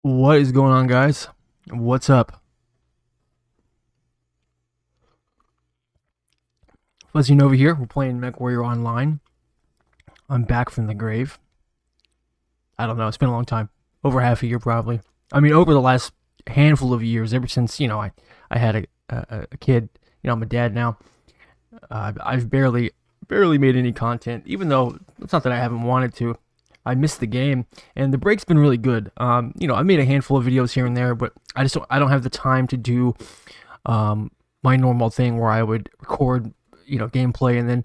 What is going on, guys? What's up? Fuzzy Nova here. We're playing MechWarrior Online. I'm back from the grave. I don't know. It's been a long time. Over half a year, probably. I mean, over the last handful of years, ever since, I had a kid. I'm a dad now. I've barely made any content, even though it's not that I haven't wanted to. I missed the game, and the break's been really good. I made a handful of videos here and there, but I don't have the time to do my normal thing where I would record, gameplay, and then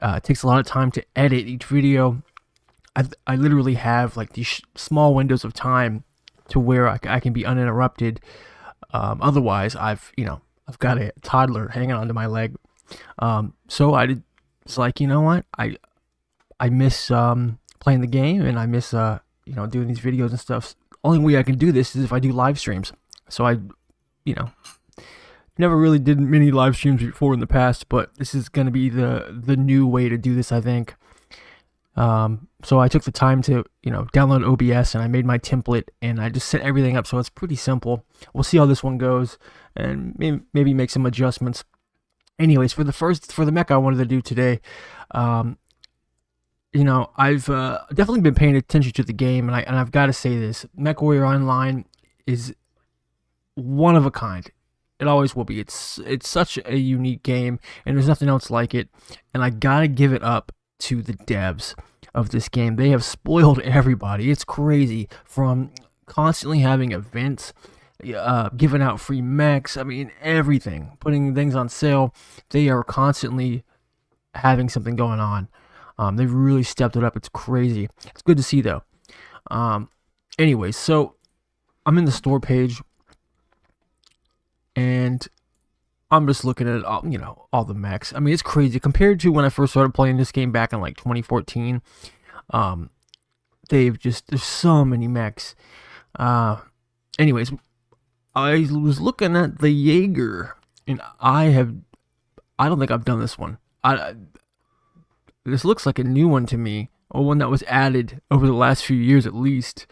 it takes a lot of time to edit each video. I literally have like these small windows of time to where I can be uninterrupted. Otherwise, I've got a toddler hanging onto my leg. So it's like, you know what? I miss playing the game, and I miss doing these videos and stuff. Only way I can do this is if I do live streams. So I never really did many live streams before in the past, but this is going to be the new way to do this, I think. So I took the time to download OBS, and I made my template, and I just set everything up so it's pretty simple. We'll see how this one goes, and maybe make some adjustments. Anyways, for the mech I wanted to do today, I've definitely been paying attention to the game, and I've got to say this: MechWarrior Online is one of a kind. It always will be. It's such a unique game, and there's nothing else like it. And I gotta give it up to the devs of this game. They have spoiled everybody. It's crazy. From constantly having events, giving out free mechs. I mean, everything. Putting things on sale. They are constantly having something going on. They've really stepped it up. It's crazy. It's good to see, though. Anyways, so I'm in the store page, and I'm just looking at all the mechs. I mean, it's crazy compared to when I first started playing this game back in like 2014. There's so many mechs. Anyways, I was looking at the Jaeger, and I don't think I've done this one. This looks like a new one to me, or one that was added over the last few years at least.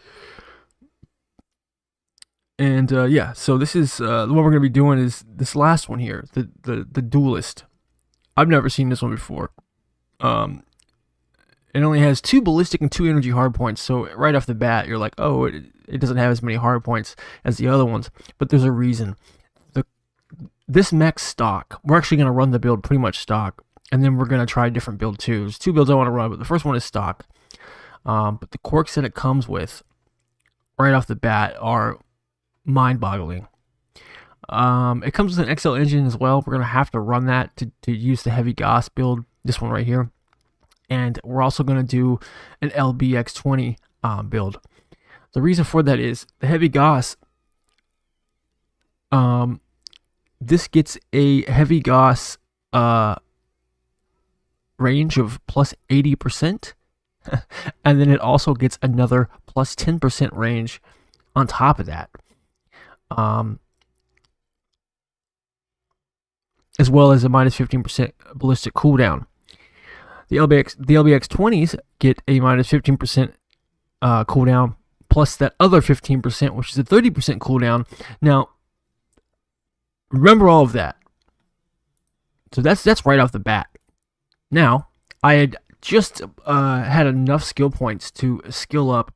And yeah, so this is what we're gonna be doing is this last one here, the duelist. I've never seen this one before. It only has 2 ballistic and 2 energy hardpoints, so right off the bat you're like, oh, it doesn't have as many hardpoints as the other ones. But there's a reason. This mech stock, we're actually gonna run the build pretty much stock. And then we're going to try a different build too. There's 2 builds I want to run, but the first one is stock. But the quirks that it comes with, right off the bat, are mind-boggling. It comes with an XL engine as well. We're going to have to run that to use the heavy gauss build, this one right here. And we're also going to do an Lbx20 build. The reason for that is the heavy gauss, this gets a heavy gauss range of plus 80%, and then it also gets another plus 10% range on top of that, as well as a minus 15% ballistic cooldown. The Lbx20s get a minus 15% cooldown plus that other 15%, which is a 30% cooldown. Now, remember all of that. So that's right off the bat. Now, I had just had enough skill points to skill up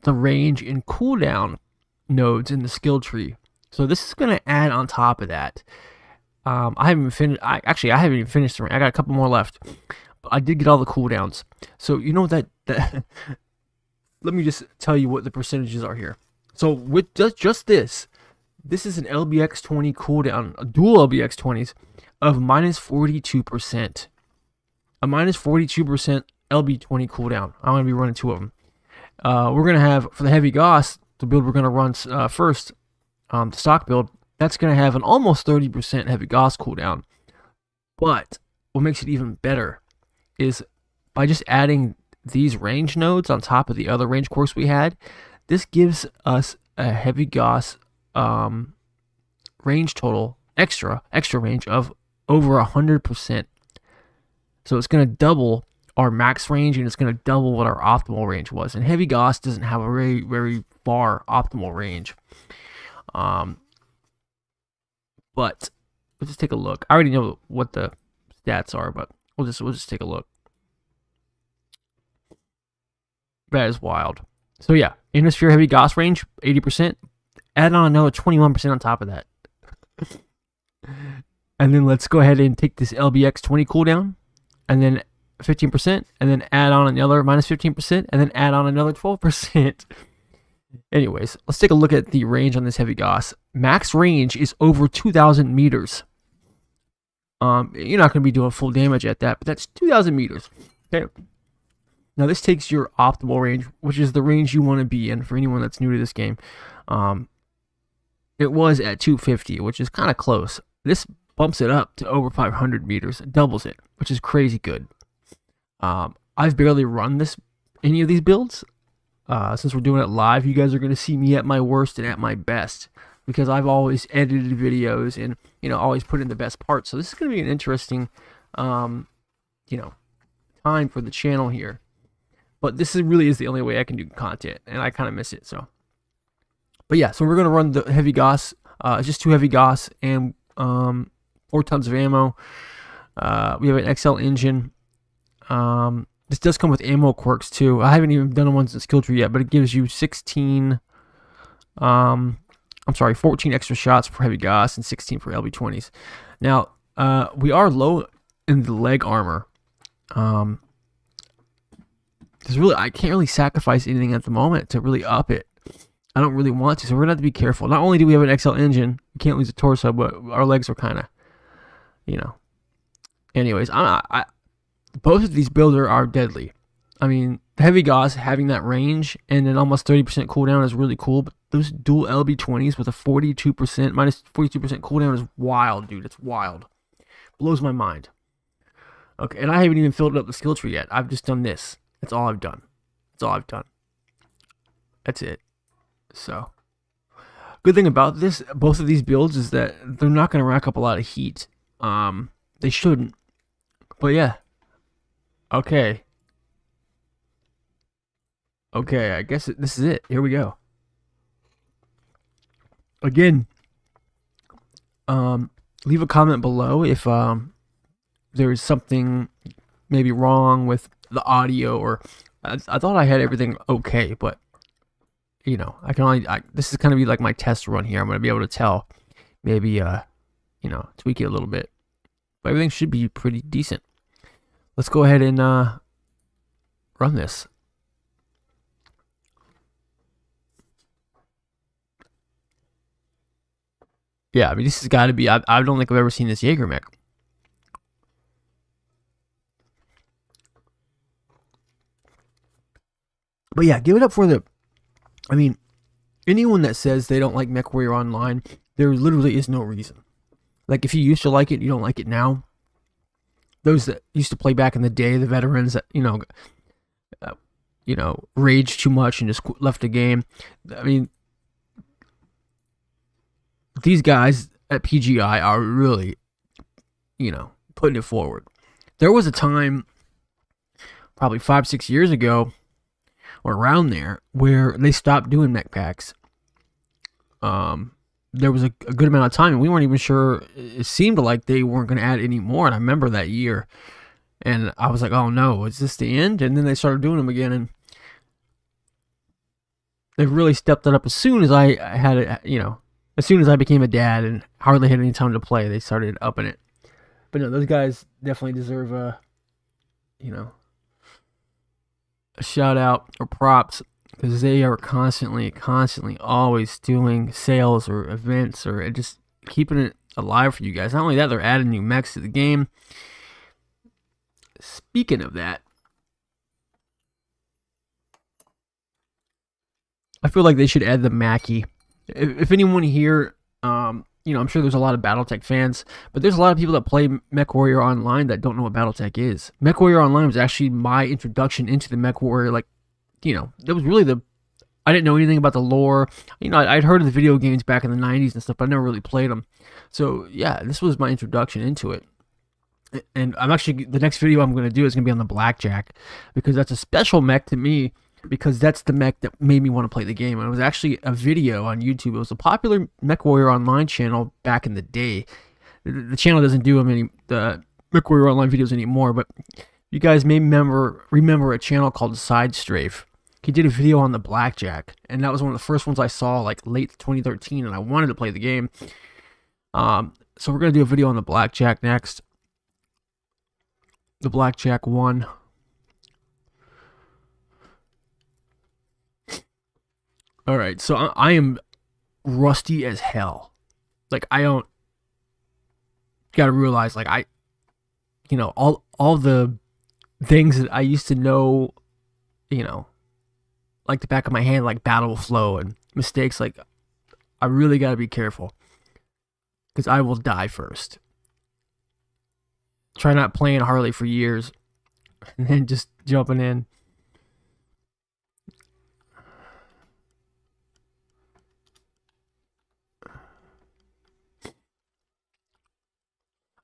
the range and cooldown nodes in the skill tree. So this is going to add on top of that. I haven't finished. I haven't even finished the range. I got a couple more left. But I did get all the cooldowns. So you know that let me just tell you what the percentages are here. So with just this is an Lbx20 cooldown, a dual Lbx20s of minus 42%. A minus 42% LB20 cooldown. I'm going to be running 2 of them. We're going to have, for the heavy gauss, the build we're going to run first, the stock build, that's going to have an almost 30% heavy gauss cooldown. But what makes it even better is by just adding these range nodes on top of the other range quirks we had, this gives us a heavy gauss range total, extra range of over 100%. So it's going to double our max range, and it's going to double what our optimal range was. And heavy gauss doesn't have a very, very far optimal range. But let's just take a look. I already know what the stats are, but we'll just take a look. That is wild. So yeah, Innisphere heavy gauss range 80%. Add on another 21% on top of that. And then let's go ahead and take this Lbx20 cooldown, and then 15%, and then add on another minus 15%, and then add on another 12%. Anyways, let's take a look at the range on this heavy gauss. Max range is over 2,000 meters. You're not going to be doing full damage at that, but that's 2,000 meters. Okay. Now this takes your optimal range, which is the range you want to be in for anyone that's new to this game. It was at 250, which is kind of close. This bumps it up to over 500 meters. It doubles it, which is crazy good. I've barely run any of these builds. Since we're doing it live, you guys are going to see me at my worst and at my best, because I've always edited videos and, always put in the best parts. So this is going to be an interesting, time for the channel here. But this really is the only way I can do content, and I kind of miss it. So, but yeah, so we're going to run the heavy gauss. It's just 2 heavy gauss and 4 tons of ammo. We have an XL engine. This does come with ammo quirks too. I haven't even done the ones in skill tree yet, but it gives you 14 extra shots for heavy gauss and 16 for Lb20s. Now, we are low in the leg armor. I can't really sacrifice anything at the moment to really up it. I don't really want to, so we're gonna have to be careful. Not only do we have an XL engine, we can't lose a torso, but our legs are kind of, Anyways, both of these builds are deadly. I mean, the heavy gauss having that range and then almost 30% cooldown is really cool, but those dual Lb20s with a 42% minus 42% cooldown is wild, dude. It's wild. Blows my mind. Okay, and I haven't even filled up the skill tree yet. I've just done this. That's all I've done. That's it. So, good thing about both of these builds is that they're not going to rack up a lot of heat. They shouldn't. But yeah. Okay, I guess this is it. Here we go. Again, leave a comment below if there's something maybe wrong with the audio, or I thought I had everything okay, but I can only this is going to be like my test run here. I'm going to be able to tell, maybe tweak it a little bit, but everything should be pretty decent. Let's go ahead and run this. Yeah, I mean, this has got to be, I don't think I've ever seen this Jagermech. But yeah, give it up for anyone that says they don't like MechWarrior Online, there literally is no reason. Like, if you used to like it, you don't like it now. Those that used to play back in the day, the veterans that, raged too much and just left the game. I mean, these guys at PGI are really, putting it forward. There was a time, probably 5-6 years ago, or around there, where they stopped doing mech packs. There was a good amount of time, and we weren't even sure. It seemed like they weren't going to add any more, and I remember that year. And I was like, oh no, is this the end? And then they started doing them again, and they really stepped it up as soon as I had it, as soon as I became a dad and hardly had any time to play, they started upping it. But no, those guys definitely deserve a shout out or props, because they are constantly always doing sales or events or just keeping it alive for you guys. Not only that, they're adding new mechs to the game. Speaking of that, I feel like they should add the Mackie. If anyone here, I'm sure there's a lot of Battletech fans, but there's a lot of people that play MechWarrior Online that don't know what Battletech is. MechWarrior Online was actually my introduction into the MechWarrior. That was really I didn't know anything about the lore. I'd heard of the video games back in the 90s and stuff, but I never really played them. So yeah, this was my introduction into it. And I'm actually, the next video I'm going to do is going to be on the Blackjack, because that's a special mech to me, because that's the mech that made me want to play the game. And it was actually a video on YouTube. It was a popular MechWarrior Online channel back in the day. The channel doesn't do the MechWarrior Online videos anymore, but you guys may remember a channel called Side Strafe. He did a video on the Blackjack, and that was one of the first ones I saw, like late 2013, and I wanted to play the game. So we're going to do a video on the Blackjack next. The Blackjack 1. Alright, so I am rusty as hell. Like, I don't... Gotta realize, like, all the things that I used to know, like the back of my hand, like battle flow and mistakes, like, I really gotta be careful, because I will die first. Try not playing Harley for years, and then just jumping in.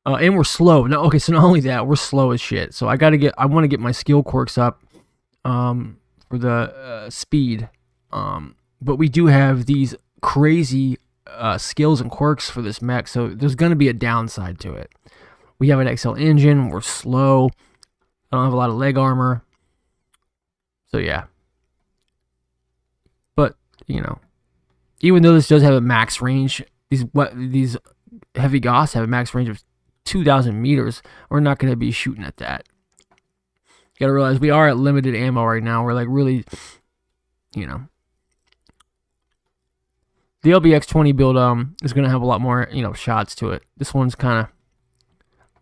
And we're slow. Now, okay, so not only that, we're slow as shit. So I want to get my skill quirks up for the speed. But we do have these crazy skills and quirks for this mech, so there's going to be a downside to it. We have an XL engine. We're slow. I don't have a lot of leg armor. So yeah. But, even though this does have a max range, these heavy gauss have a max range of 2,000 meters. We're not going to be shooting at that. You gotta realize we are at limited ammo right now. We're like really, the Lbx20 build is going to have a lot more, shots to it. This one's kind of,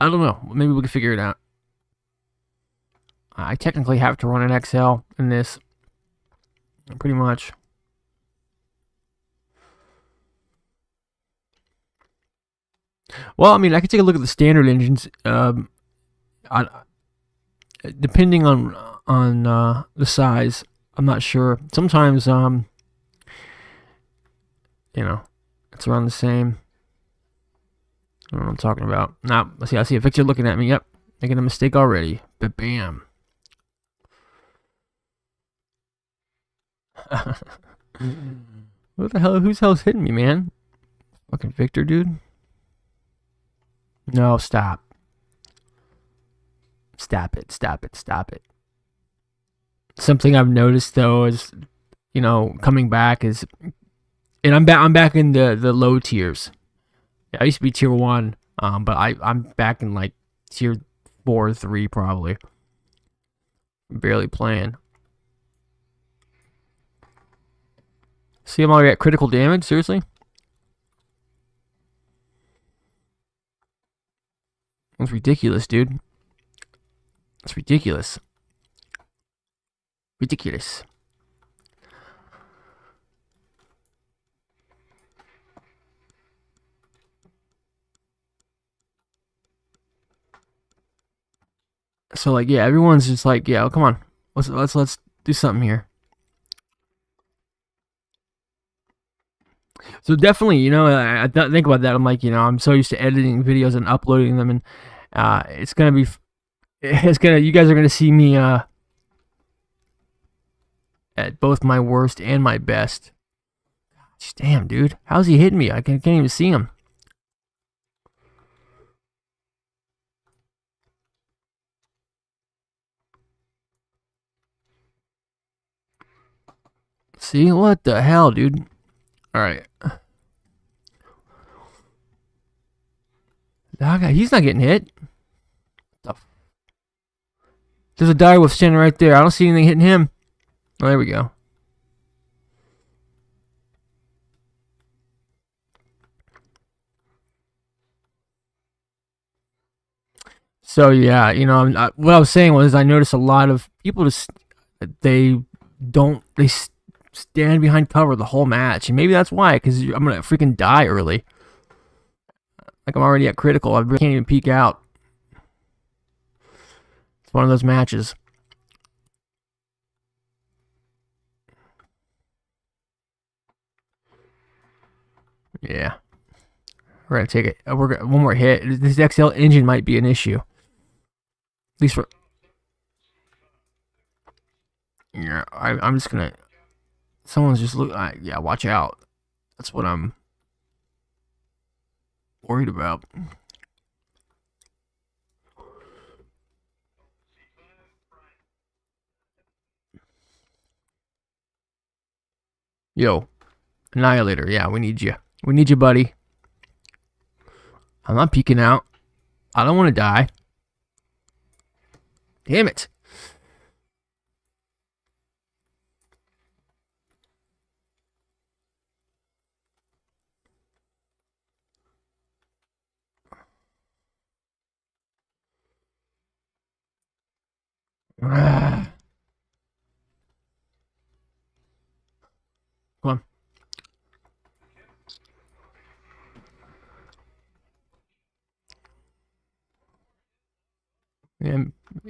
I don't know. Maybe we can figure it out. I technically have to run an XL in this, pretty much. Well, I mean, I could take a look at the standard engines. Depending on the size, I'm not sure. Sometimes, it's around the same. I don't know what I'm talking about. Now, let's see. I see a picture looking at me. Yep, making a mistake already. But bam. What the hell? Whose hell's hitting me, man? Fucking Victor, dude. No, stop. Stop it. Stop it. Stop it. Something I've noticed though is, coming back is, and I'm back in the low tiers. I used to be tier 1, but I'm back in like tier 4 or 3 probably. Barely playing. See, I'm already at critical damage. Seriously. That's ridiculous, dude. That's ridiculous. Ridiculous. So like, yeah, everyone's just like, yeah, come on, let's do something here. So definitely, I think about that. I'm like, I'm so used to editing videos and uploading them, and it's gonna be, you guys are gonna see me at both my worst and my best. Damn, dude, how's he hitting me? I can't even see him. See, what the hell, dude? All right. He's not getting hit. There's a direwolf standing right there. I don't see anything hitting him. Oh, there we go. So yeah, what I was saying was I noticed a lot of people they stand behind cover the whole match, and maybe that's why, because I'm gonna freaking die early. Like, I'm already at critical. I can't even peek out. It's one of those matches. Yeah. We're going to take it. One more hit. This XL engine might be an issue. At least for... Yeah, I'm just gonna... Someone's just look... yeah, watch out. That's what I'm worried about. Yo, Annihilator. Yeah, we need you. We need you, buddy. I'm not peeking out. I don't want to die. Damn it. Come on.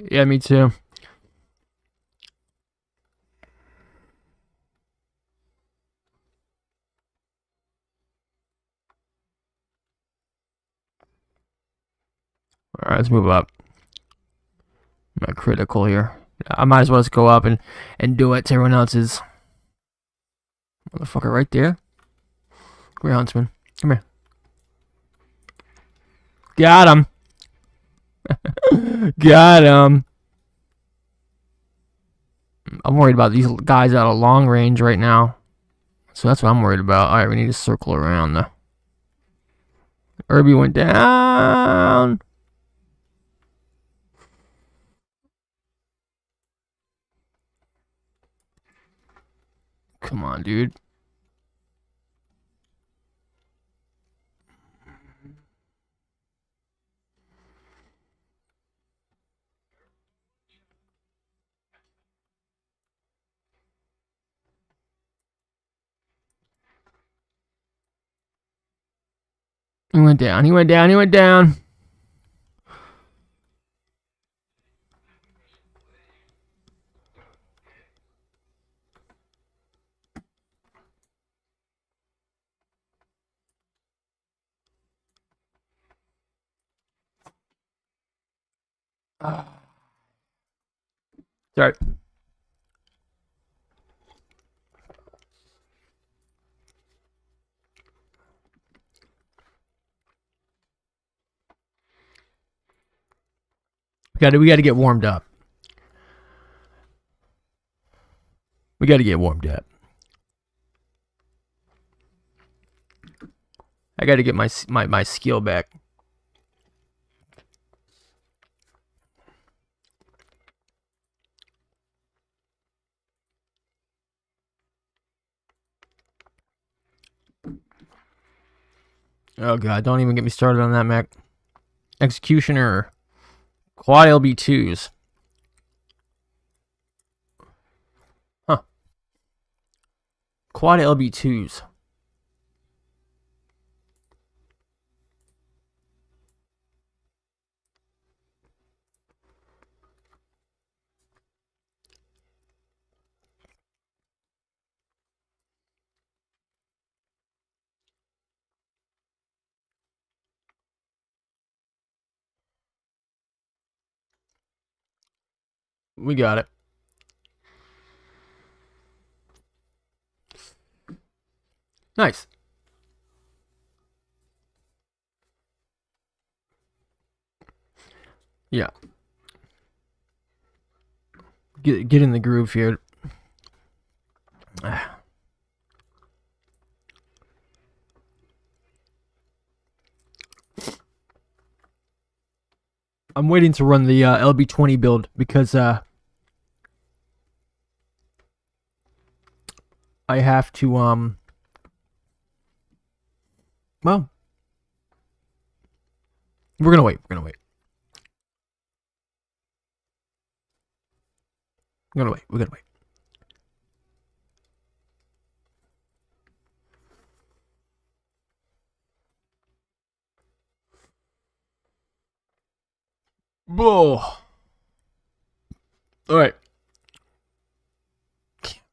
Yeah, me too. Alright, let's move up. I'm not critical here. I might as well just go up and do it to everyone else's. Motherfucker right there. Come here, Huntsman. Come here. Got him. Got him. I'm worried about these guys out of long range right now. So that's what I'm worried about. Alright, we need to circle around the... Irby went down. Come on, dude. He went down. He went down. He went down. Sorry. We got to get warmed up. We got to get warmed up. I got to get my skill back. Oh god, don't even get me started on that, Mac. Executioner. Quad LB2s. Huh. Quad LB2s. We got it. Nice. Yeah. Get in the groove here. I'm waiting to run the LB20 build because I have to well, we're gonna wait. We're gonna wait. We're gonna wait. We're gonna wait. Whoa. All right.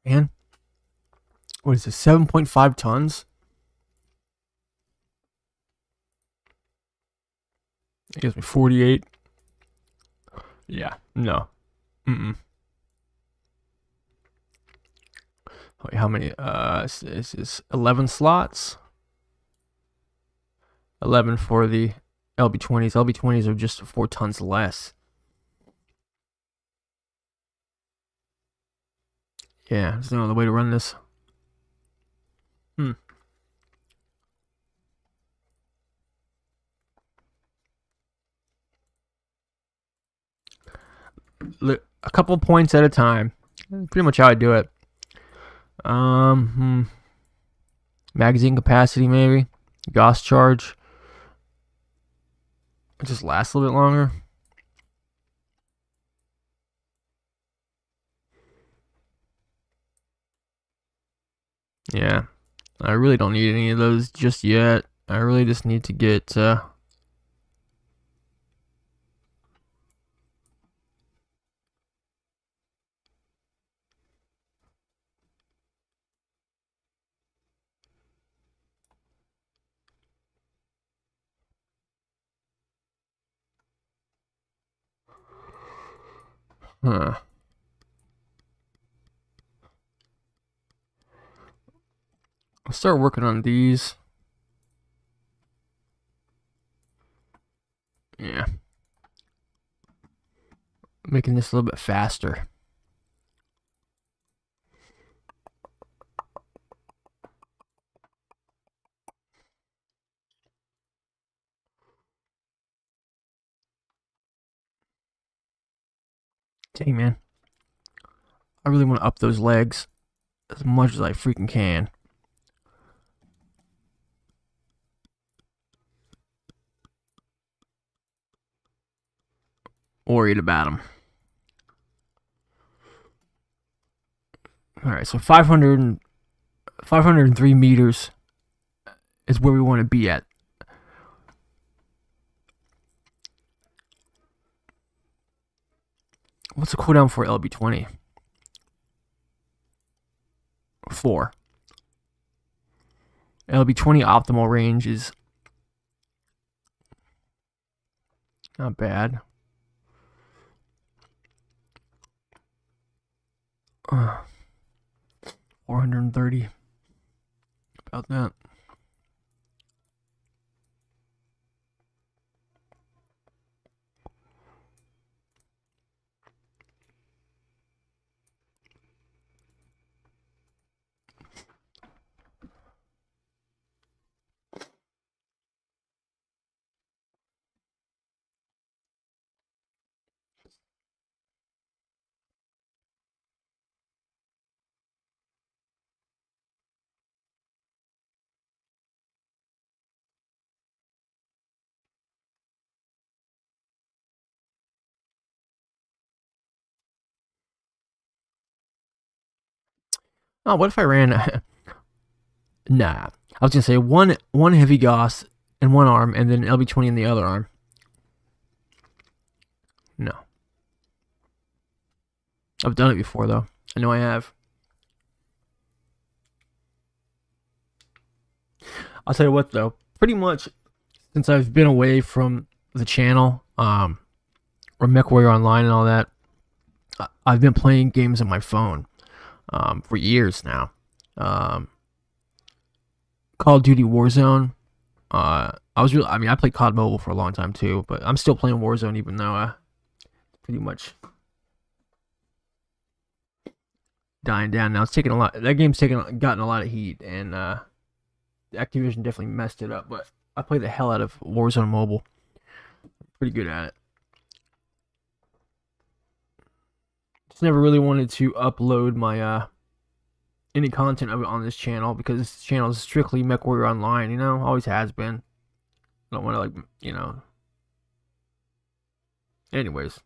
Man. What is this? 7.5 tons? It gives me 48. Yeah. No. Mm-mm. Wait, how many? This is 11 slots. 11 for the LB20s. LB20s are just 4 tons less. Yeah, there's no other way to run this. A couple points at a time. Pretty much how I do it. Magazine capacity, maybe. Gauss charge. It just lasts a little bit longer. Yeah. I really don't need any of those just yet. I really just need to get I'll start working on these. Yeah. Making this a little bit faster. Dang, man. I really want to up those legs as much as I freaking can. Worried about them. All right, so 503 meters is where we want to be at. What's the cooldown for LB20? 4. LB20 optimal range is not bad. 430. About that. Oh, what if I ran? Nah. I was gonna say one heavy gauss in one arm and then LB20 in the other arm. No. I've done it before though. I know I have. I'll tell you what though. Pretty much since I've been away from the channel, or MechWarrior Online and all that, I've been playing games on my phone for years now. Call of Duty Warzone. I mean, I played COD Mobile for a long time too, but I'm still playing Warzone even though pretty much dying down now. It's taking a lot. That game's gotten a lot of heat, and Activision definitely messed it up. But I play the hell out of Warzone Mobile. Pretty good at it. Just never really wanted to upload my any content of it on this channel because this channel is strictly MechWarrior Online. You know, always has been. I don't want to Anyways.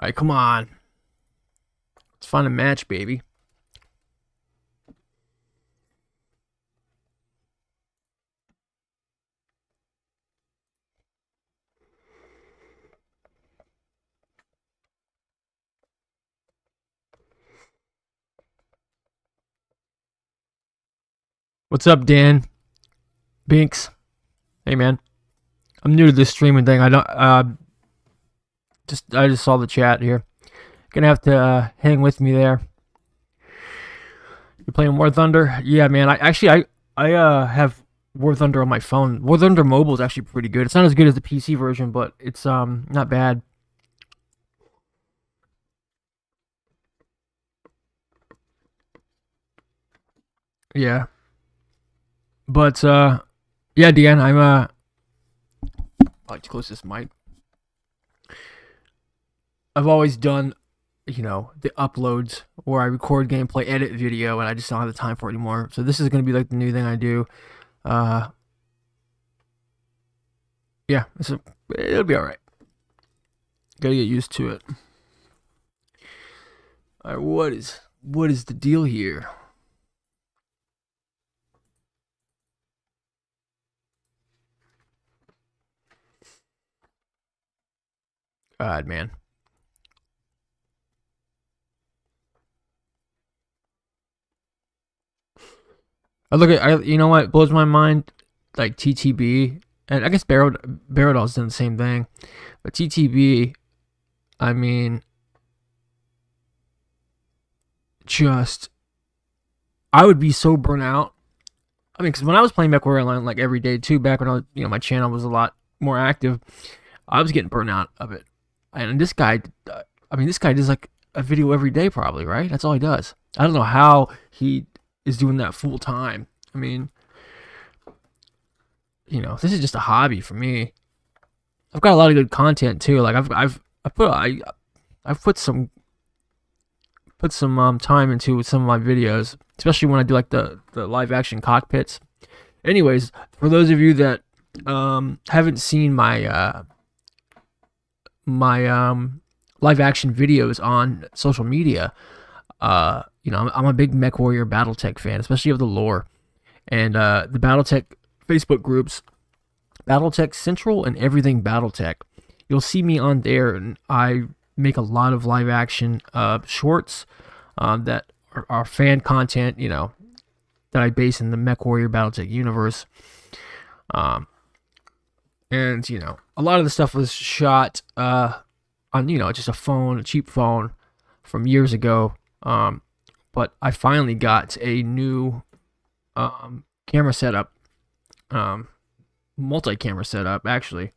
All right, come on. Let's find a match, baby. What's up, Dan? Binks. Hey, man. I'm new to this streaming thing. I don't. I just saw the chat here. Gonna have to hang with me there. You playing War Thunder? Yeah, man. I have War Thunder on my phone. War Thunder Mobile is actually pretty good. It's not as good as the PC version, but it's not bad. Yeah. But yeah, Dan, I like to close this mic. I've always done, the uploads where I record gameplay, edit video, and I just don't have the time for it anymore. So this is gonna be like the new thing I do. Yeah, it'll be all right. Gotta get used to it. All right, what is the deal here? God, man. You know what blows my mind? Like TTB, and I guess Baradol's done the same thing. But TTB, I mean, I would be so burnt out. I mean, because when I was playing MechWarrior Online like every day too, back when my channel was a lot more active, I was getting burnt out of it. And this guy, this guy does like a video every day, probably, right? That's all he does. I don't know how he is doing that full time. I mean, this is just a hobby for me. I've got a lot of good content too. Like I've put some time into some of my videos, especially when I do like the live action cockpits. Anyways, for those of you that haven't seen my live action videos on social media, I'm a big MechWarrior BattleTech fan, especially of the lore and the BattleTech Facebook groups, BattleTech Central and everything BattleTech. You'll see me on there, and I make a lot of live action shorts that are fan content, that I base in the MechWarrior BattleTech universe. And a lot of the stuff was shot on just a cheap phone from years ago. But I finally got a new camera setup, multi-camera setup actually.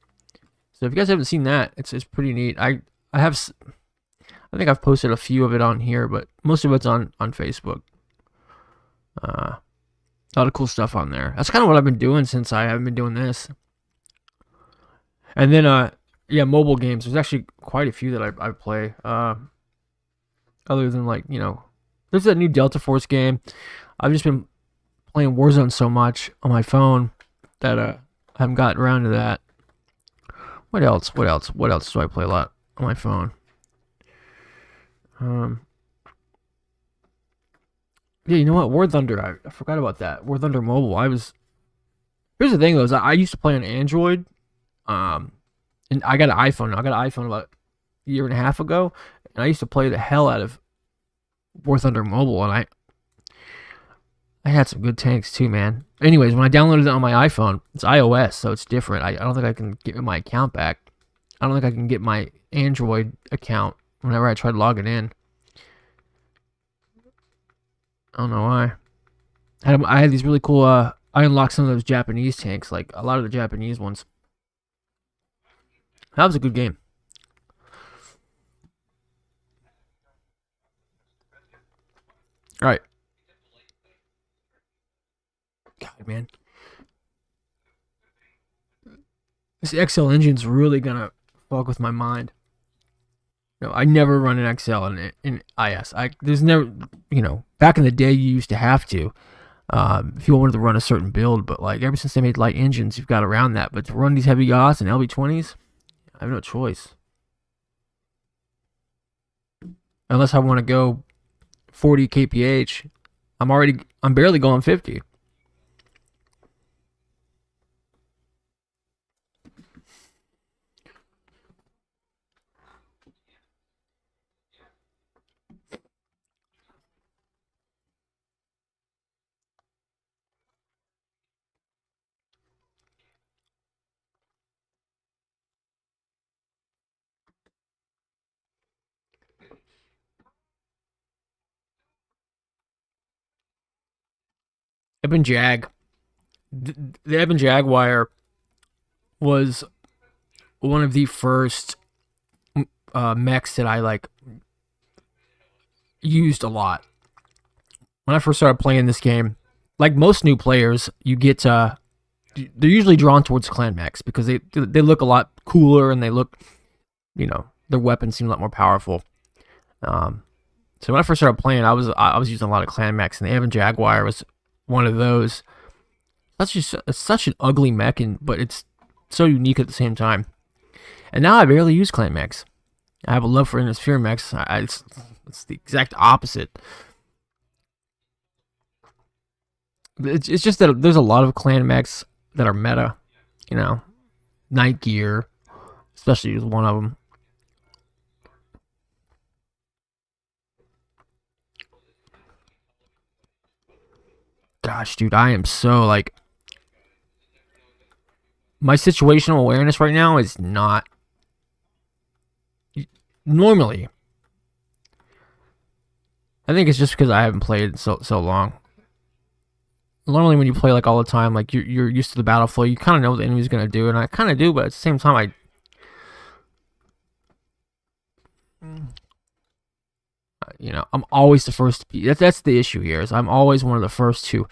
So if you guys haven't seen that, it's pretty neat. I think I've posted a few of it on here, but most of it's on Facebook. A lot of cool stuff on there. That's kind of what I've been doing since I haven't been doing this. And then mobile games. There's actually quite a few that I play. Other than there's that new Delta Force game. I've just been playing Warzone so much on my phone that I haven't gotten around to that. What else do I play a lot on my phone? Yeah, you know what? War Thunder. I forgot about that. War Thunder Mobile. Here's the thing though, is I used to play on Android. And I got an iPhone. I got an iPhone about a year and a half ago, and I used to play the hell out of War Thunder Mobile, and I had some good tanks too, man. Anyways, when I downloaded it on my iPhone, it's iOS, so it's different. I don't think I can get my account back. I don't think I can get my Android account whenever I try logging in. I don't know why. I had these really cool. I unlocked some of those Japanese tanks, like a lot of the Japanese ones. That was a good game. All right. God, man. This XL engine's really gonna fuck with my mind. I never run an XL in IS. There's never, back in the day you used to have to, if you wanted to run a certain build, but like ever since they made light engines, you've got around that. But to run these heavy gauss and Lb20s, I have no choice. Unless I want to go 40 kph, I'm barely going 50. Eben Jag. The Eben Jaguar was one of the first mechs that I like used a lot when I first started playing this game. Like most new players, you get they're usually drawn towards clan mechs because they look a lot cooler and they look, you know, their weapons seem a lot more powerful. So when I first started playing, I was using a lot of clan mechs, and the Eben Jaguar was one of those. It's such an ugly mech, but it's so unique at the same time. And now I barely use clan mechs. I have a love for Innisphere mechs. It's the exact opposite. It's just that there's a lot of clan mechs that are meta. You know, Night Gear, especially is one of them. Gosh, dude, I am so like my situational awareness right now is not normally. I think it's just because I haven't played so long. Normally, when you play like all the time, like you're used to the battle flow, you kind of know what the enemy's gonna do, and I kind of do, but at the same time, I'm always the first to be. That's the issue here. Is I'm always one of the first to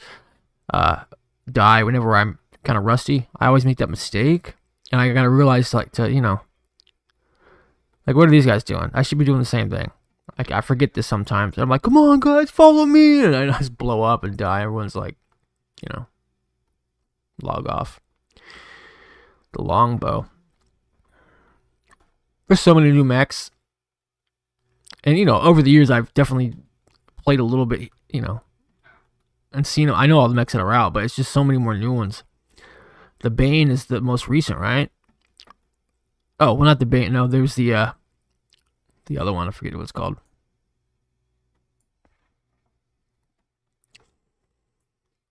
die whenever I'm kind of rusty. I always make that mistake, and I gotta realize like what are these guys doing? I should be doing the same thing. Like I forget this sometimes. I'm like, come on guys, follow me, and I just blow up and die. Everyone's like, log off. The longbow. There's so many new mechs, and over the years I've definitely played a little bit, and seen them. I know all the mechs that are out, but it's just so many more new ones. The Bane is the most recent, right? Oh, well, not the Bane. No, there's the other one. I forget what it's called.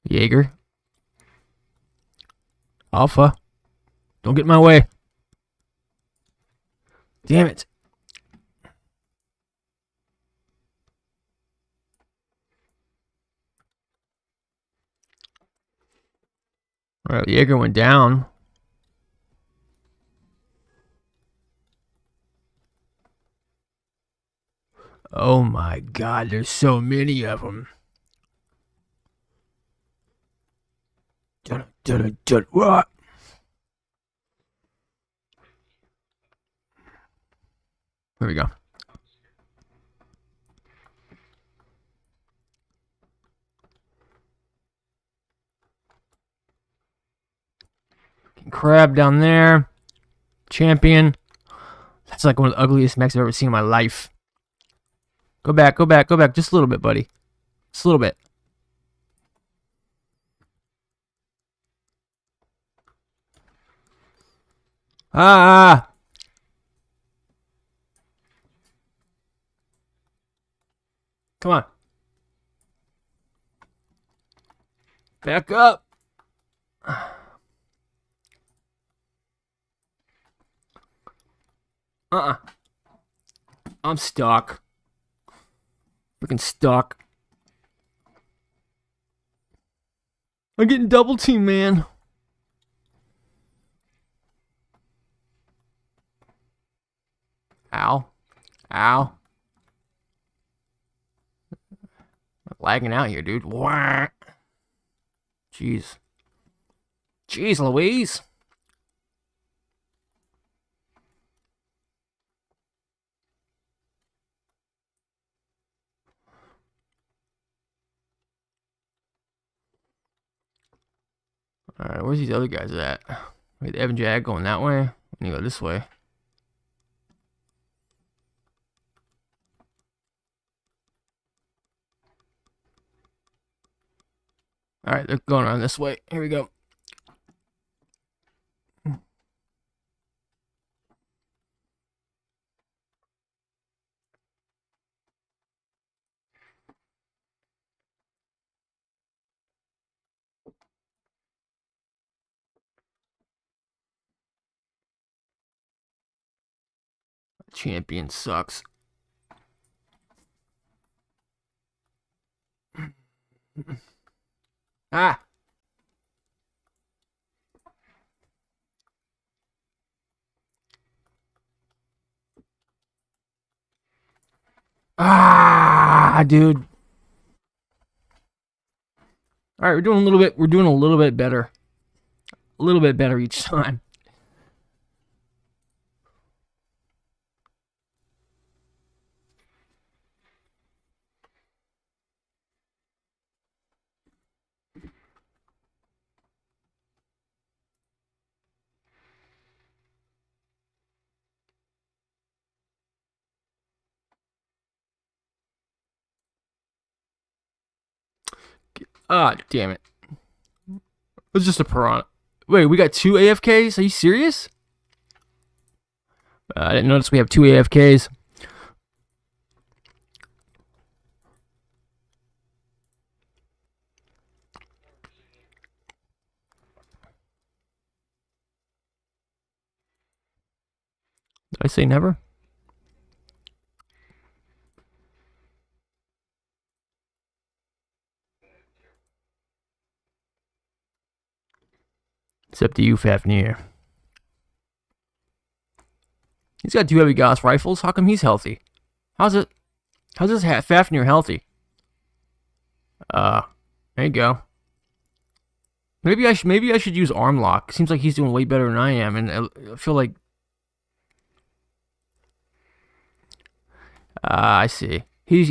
Jaeger. Alpha. Don't get in my way. Damn it. Alright, Jaeger went down. Oh my god, there's so many of them. What? There we go. Crab down there. Champion. That's like one of the ugliest mechs I've ever seen in my life. Go back, go back, go back. Just a little bit, buddy. Just a little bit. Ah! Come on. Back up. I'm stuck. Freaking stuck. I'm getting double teamed, man. Ow. Ow. I'm lagging out here, dude. Jeez. Jeez, Louise. Alright, where's these other guys at? Wait, the Eben Jag going that way? I need to go this way. Alright, they're going around this way. Here we go. Champion sucks. Ah. Ah, dude. All right, we're doing a little bit. We're doing a little bit better. A little bit better each time. Ah, damn it. It was just a piranha. Wait, we got 2 AFKs? Are you serious? I didn't notice we have 2 AFKs. Did I say never? It's up to you, Fafnir. He's got 2 heavy gauss rifles. How come he's healthy? How's this Fafnir healthy? There you go. Maybe I should use arm lock. Seems like he's doing way better than I am, and I feel like I see. He's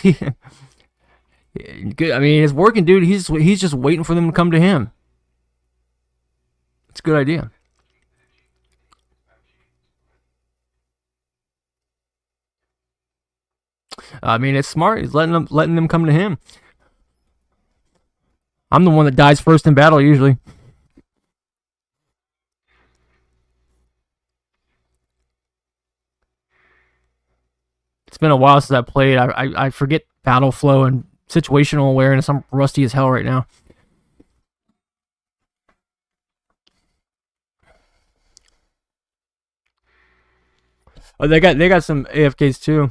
good. I mean, it's working, dude. He's just waiting for them to come to him. It's a good idea. I mean, it's smart. He's letting them come to him. I'm the one that dies first in battle usually. It's been a while since I played. I forget battle flow and situational awareness. I'm rusty as hell right now. Oh, they got some AFKs too.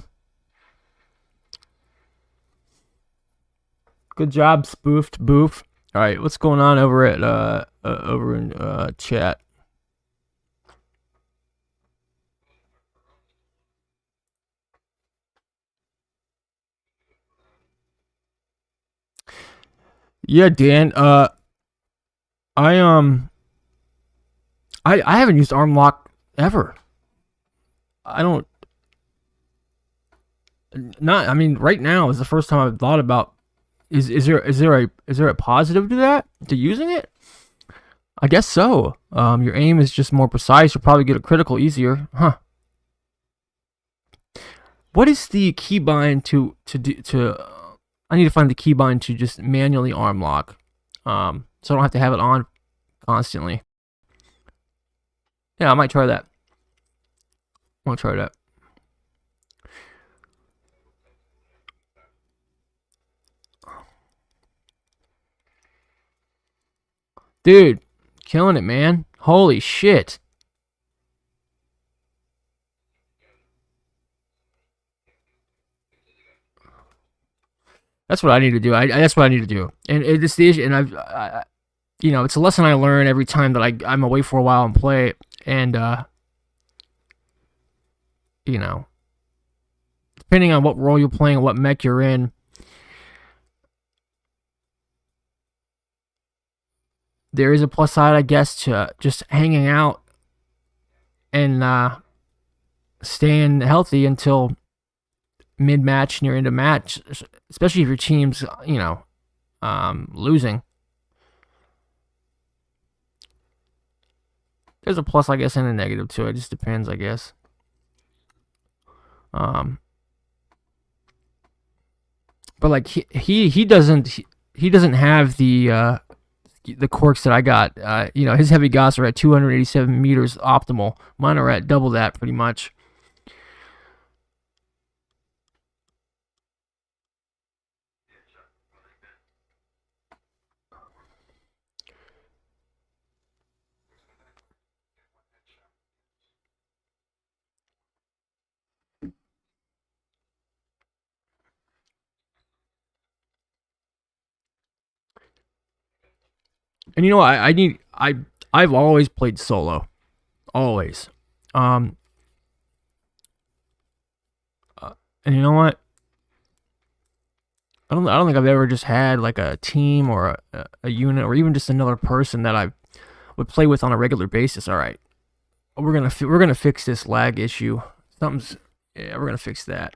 Good job, spoofed boof. All right, what's going on over at over in chat? Yeah, Dan. I I haven't used arm lock ever. I don't. Not. I mean, right now is the first time I've thought about. Is there a positive to that, to using it? I guess so. Your aim is just more precise. You'll probably get a critical easier, huh? What is the keybind to do to? I need to find the keybind to just manually arm lock, so I don't have to have it on constantly. Yeah, I might try that. I'll try that. Dude, killing it, man. Holy shit. That's what I need to do. That's what I need to do. And it's the issue. And you know, it's a lesson I learn every time that I'm away for a while and play. And you know, depending on what role you're playing and what mech you're in, there is a plus side, I guess, to just hanging out and staying healthy until mid-match, near into match, especially if your team's, you know, losing. There's a plus, I guess, and a negative to it. It just depends, I guess. But like he doesn't have the quirks that I got. You know, his heavy gauss are at 287 meters optimal. Mine are at double that, pretty much. And you know, I've always played solo, always. And you know what? I don't think I've ever just had like a team or a unit or even just another person that I would play with on a regular basis. All right, we're gonna fix this lag issue. Yeah, we're gonna fix that.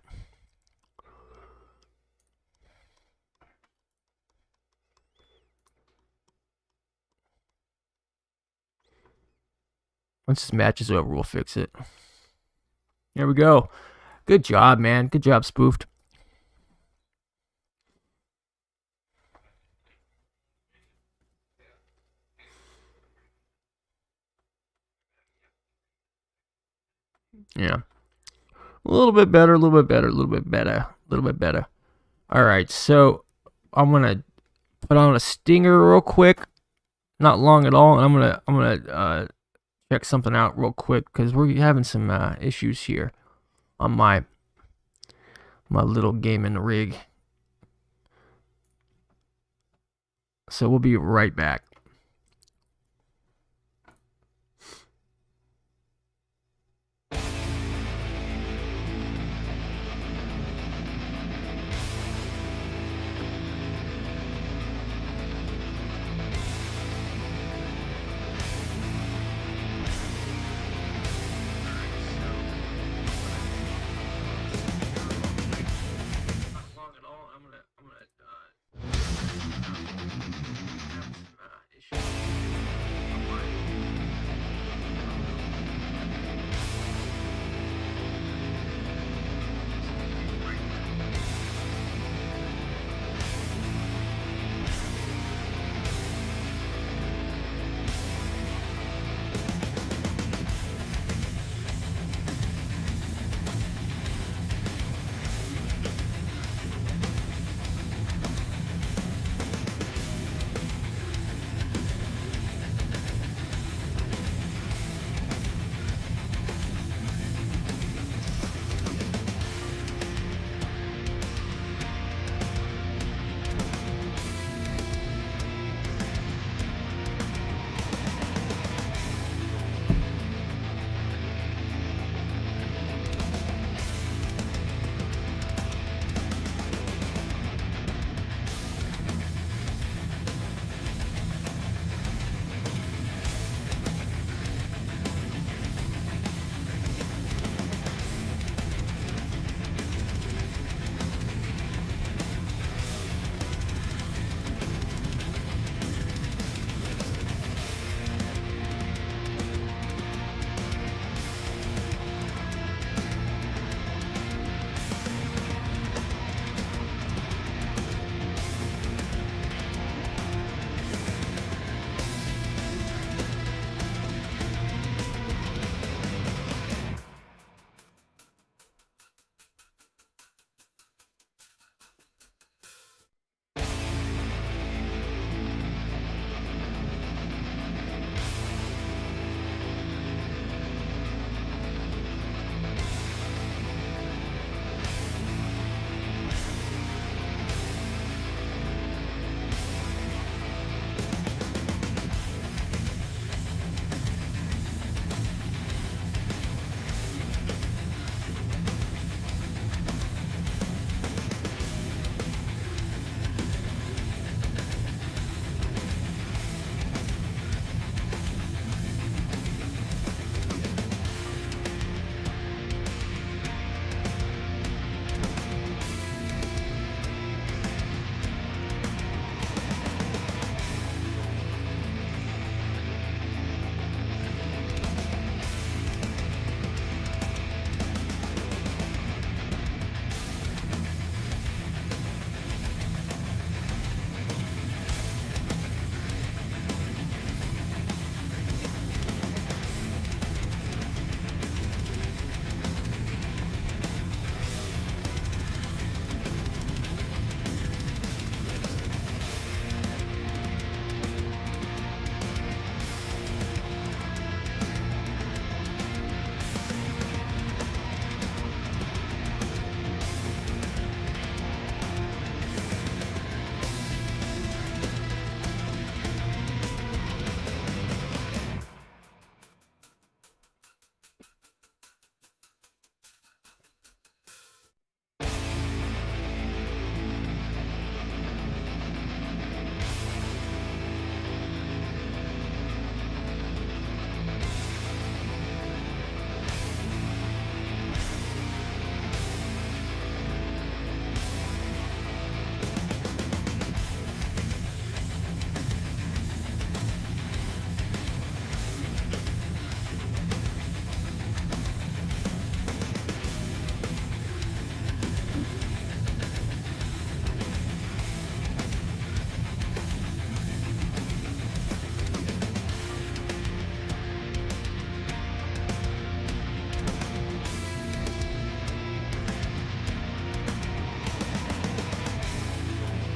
Once this match is over, we'll fix it. There we go. Good job, man. Good job, Spoofed. Yeah. A little bit better, a little bit better, a little bit better, a little bit better. All right, so I'm gonna put on a stinger real quick. Not long at all. And I'm gonna check something out real quick because we're having some issues here on my little gaming rig. So we'll be right back.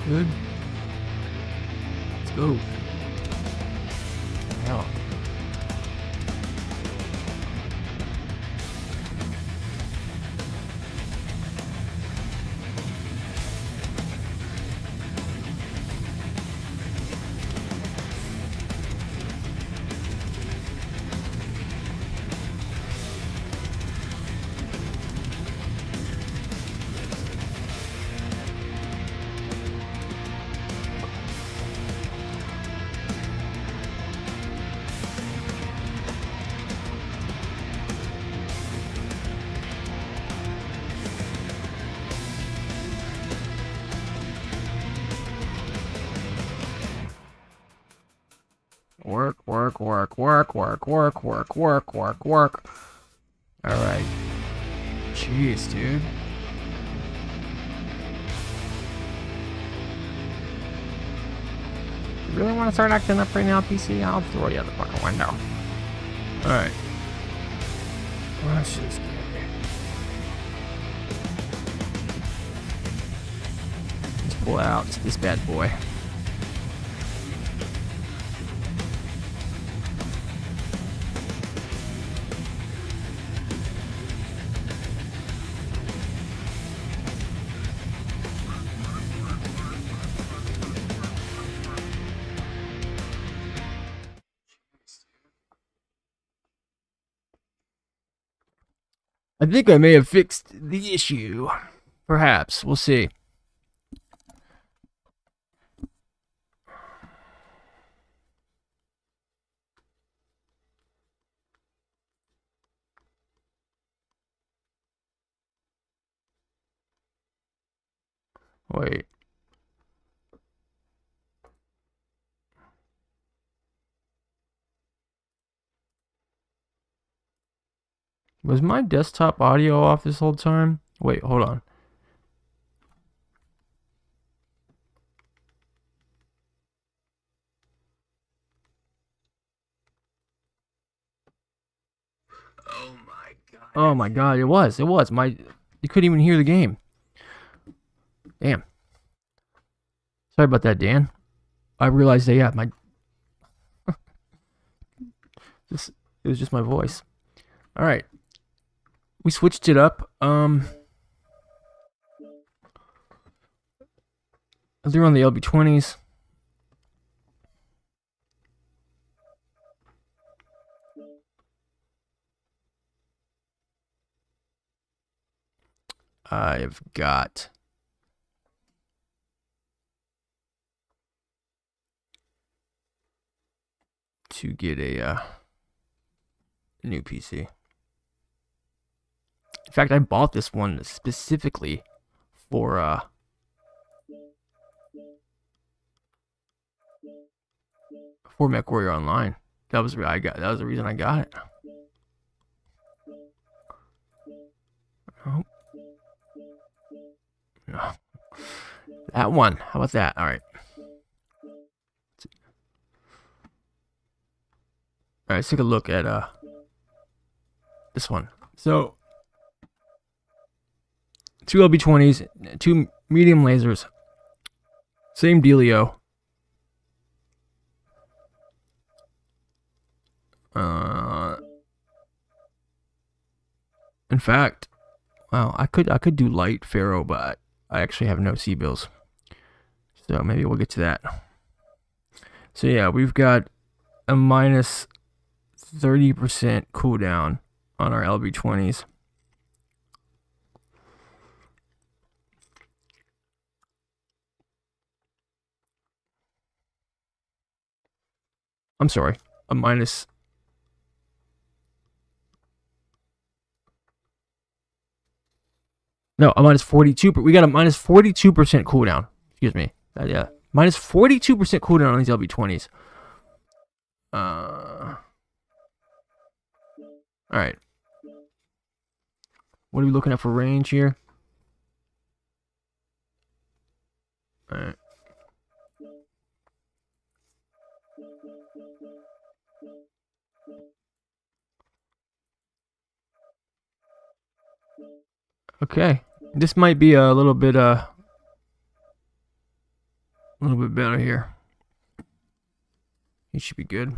dude. Let's go. Hell. Work, work, work, work, work, work, work, work, work, work. Alright. Jeez, dude. You really want to start acting up right now, PC? I'll throw you out the fucking window. Alright. Let's just let's pull out this bad boy. I think I may have fixed the issue. Perhaps. We'll see. Wait. Was my desktop audio off this whole time? Wait, hold on. Oh my god. Oh my god, it was. It was. You couldn't even hear the game. Damn. Sorry about that, Dan. I realized that, yeah, it was just my voice. Alright. We switched it up. They're on the LB20s. I've got to get a new PC. In fact, I bought this one specifically for MechWarrior Online. That was the reason I got it. Oh. No. That one. How about that? All right. All right, let's take a look at this one. So, 2 LB20s, 2 medium lasers, same dealio. In fact, well, I could do light ferro, but I actually have no C-bills, so maybe we'll get to that. So yeah, we've got a minus 30% cooldown on our LB20s. I'm sorry, a minus. No, a minus 42. We got a minus 42% cooldown. Excuse me. Yeah, minus 42% cooldown on these LB20s. All right. What are we looking at for range here? All right. Okay. This might be a little bit A little bit better here. He should be good.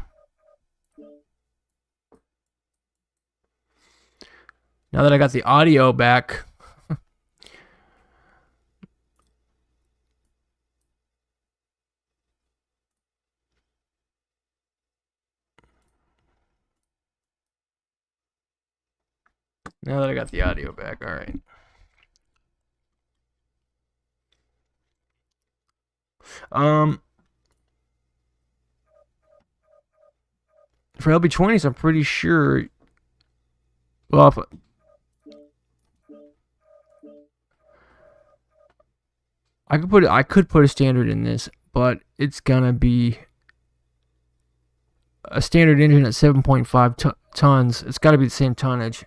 Now that I got the audio back. Now that I got the audio back, all right. For Lb20s, I'm pretty sure. Well, if I could put a standard in this, but it's gonna be a standard engine at 7.5 tons. It's got to be the same tonnage.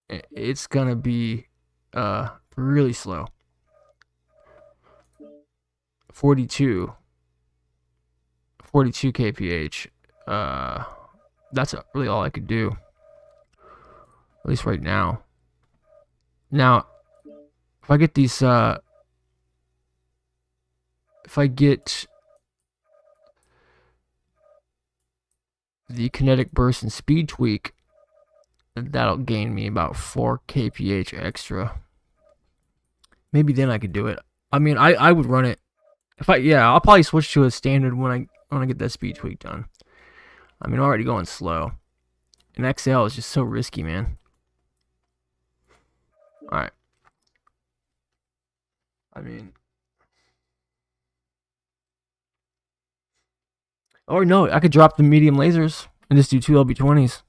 It's gonna be really slow. 42 kph. That's really all I could do, at least right now. Now, if I get these, if I get the kinetic burst and speed tweak, that'll gain me about 4 kph extra. Maybe then I could do it. I mean, I would run it. I'll probably switch to a standard when I get that speed tweak done. I mean, I'm already going slow. And XL is just so risky, man. Alright. I mean... Or no, I could drop the medium lasers and just do 2 Lb20s.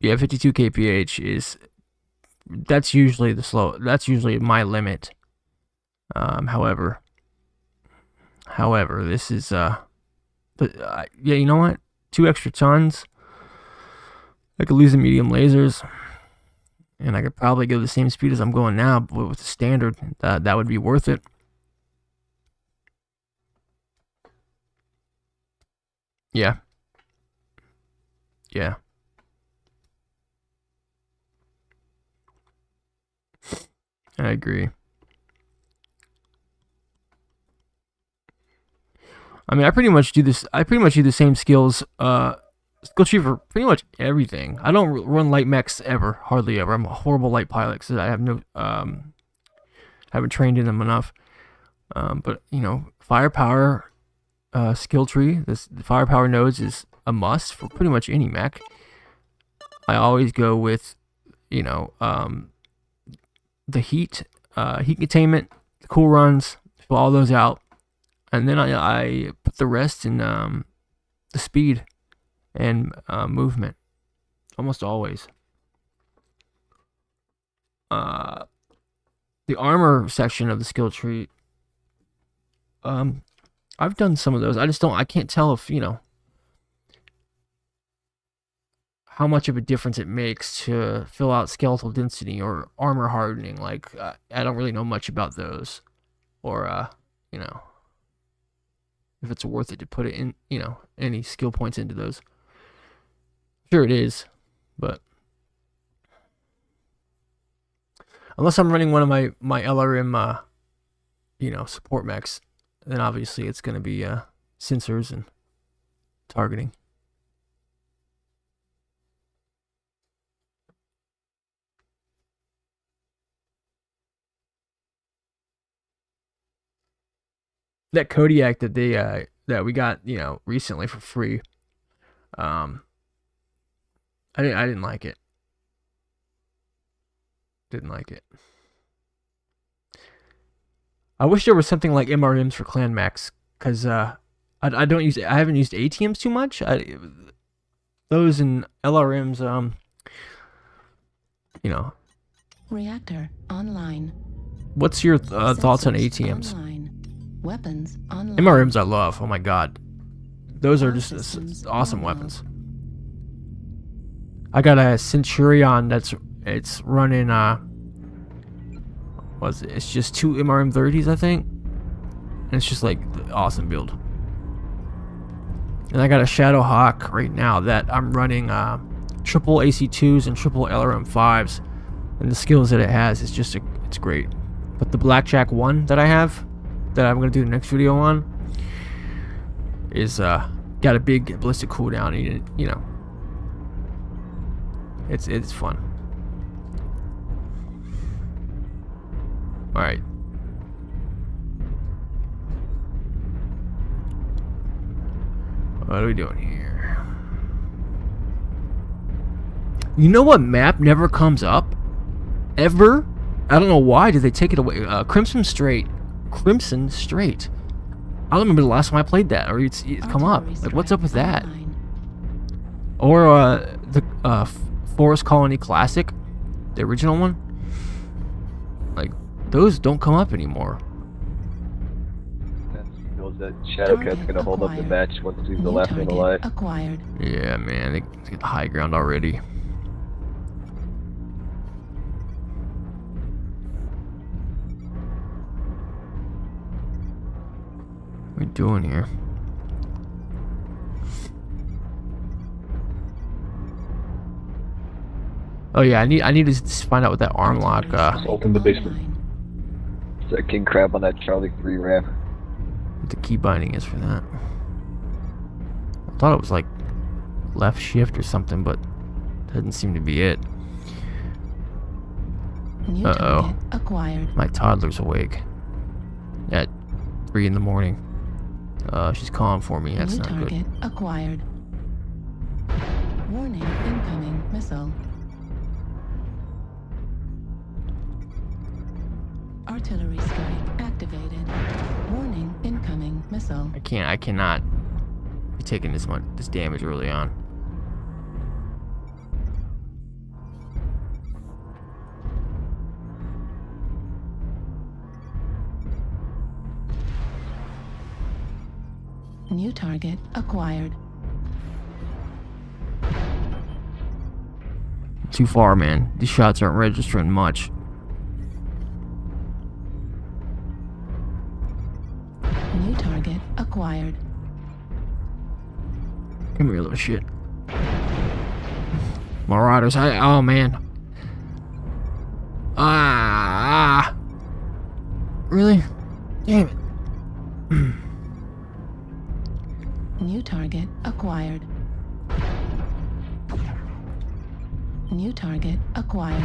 Yeah, 52 kph is... That's usually that's usually my limit. However, this is yeah, you know what? 2 extra tons. I could lose the medium lasers, and I could probably go the same speed as I'm going now, but with the standard, that would be worth it. Yeah. Yeah. I agree. I mean, I pretty much do this. I pretty much do the same skills, skill tree for pretty much everything. I don't run light mechs ever, hardly ever. I'm a horrible light pilot because I have no, haven't trained in them enough. But you know, firepower, skill tree. The firepower nodes is a must for pretty much any mech. I always go with, you know, the heat containment, the cool runs, fill all those out, and then I put the rest in the speed and movement, almost always. The armor section of the skill tree, I've done some of those. I can't tell if, you know, how much of a difference it makes to fill out skeletal density or armor hardening. Like, I don't really know much about those, or you know, if it's worth it to put it in, you know, any skill points into those. Sure it is, but unless I'm running one of my LRM, you know, support mechs, then obviously it's going to be sensors and targeting. That Kodiak that that we got, you know, recently for free, I didn't like it. Didn't like it. I wish there was something like MRMs for clan mechs, because I haven't used ATMs too much. Those and LRMs, you know. Reactor online. What's your thoughts on ATMs? Online. Weapons online. MRMs I love. Oh my god, those are just awesome weapons. I got a Centurion it's running it's just 2 MRM30s, I think, and it's just like the awesome build. And I got a Shadow Hawk right now that I'm running triple AC2s and triple LRM5s, and the skills that it has is just it's great. But the blackjack one that I have, that I'm gonna do the next video on, is got a big ballistic cooldown. You know, it's fun. All right. What are we doing here? You know what map never comes up? Ever? I don't know why. Did they take it away? Crimson Strait. Crimson Strait. I don't remember the last time I played that, or it's come up. Like, what's up with that? Or the Forest Colony Classic, the original one. Like, those don't come up anymore. That Shadowcat's gonna hold up the match once he's the last one alive. Acquired. Yeah, man, they get the high ground already. What are we doing here? Oh yeah, I need to find out what that arm lock. Open the basement. Is that King Crab on that Charlie 3 ramp? What the key binding is for that. I thought it was like left shift or something, but doesn't seem to be it. Uh-oh. Acquired. My toddler's awake at 3 in the morning. She's calling for me. That's not good. Acquired. Warning, incoming missile. Artillery strike activated. Warning, incoming missile. I cannot be taking this damage early on. New target acquired. Too far, man. These shots aren't registering much. New target acquired. Come here, little shit. Marauders. Oh man. Really? Damn it. New target acquired. New target acquired.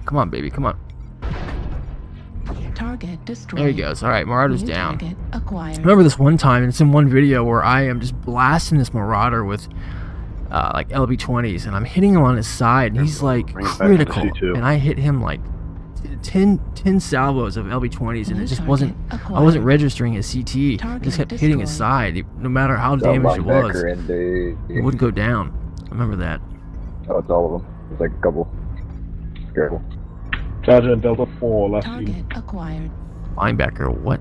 Come on, baby. Come on. Target destroyed. There he goes. All right, Marauder's New down. target acquired. Remember this one time, and it's in one video where I am just blasting this Marauder with like Lb20s, and I'm hitting him on his side, and he's like critical, and I hit him like 10 salvos of Lb20s, and it just wasn't. I wasn't registering his CT. I just kept hitting his side, no matter how damaged it was. It wouldn't go down. I remember that. Oh, it's all of them. There's like a couple. Careful. Charger Delta 4 left you. Target acquired. Linebacker, what?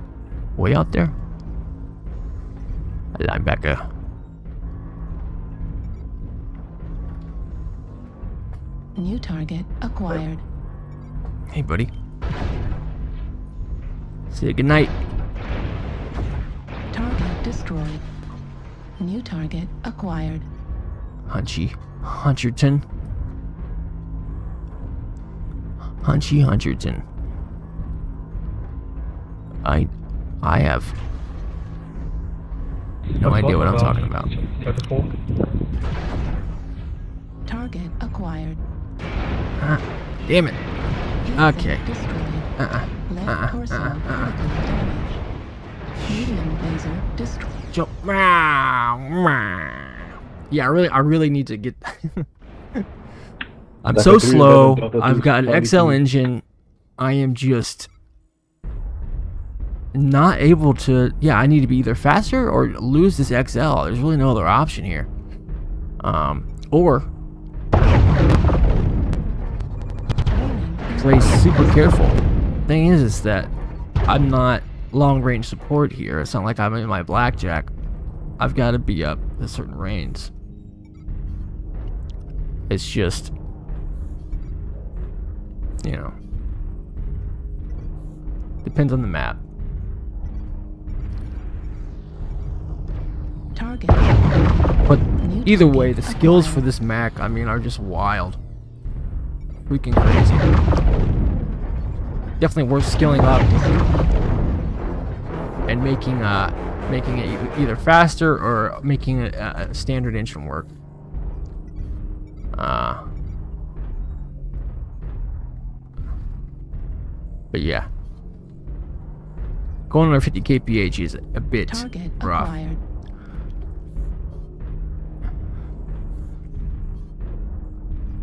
Way out there? A linebacker. New target acquired. Hey, buddy. See you. Good night. Target destroyed. New target acquired. Huncherton. Huncherton. I have no idea what I'm talking about. Target acquired. Damn it. Okay. Destroyed. Left torso critical damage. Medium laser destroyed. Jump. Yeah, I really need to get. I'm so slow. I've got an XL engine. I am just not able to. Yeah, I need to be either faster or lose this XL. There's really no other option here. Or play super careful. Thing is that I'm not long range support here. It's not like I'm in my blackjack. I've got to be up a certain range. It's just, you know, depends on the map. Target. But either way, the skills for this Mac, I mean, are just wild. Freaking crazy. definitely worth scaling up and making it either faster or making a standard engine work. But yeah, going under 50 kph is a bit Target rough. acquired.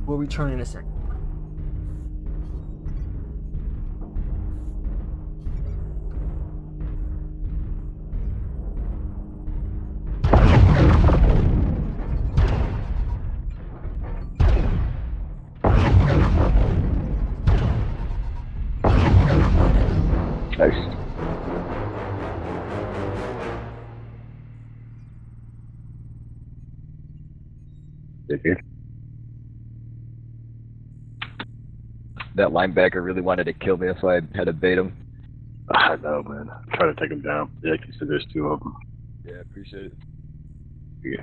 We'll return in a second. Nice. That linebacker really wanted to kill me, so I had to bait him. I know, man. I'm trying to take him down. Yeah, like you said, there's 2 of them. Yeah, appreciate it. Yeah.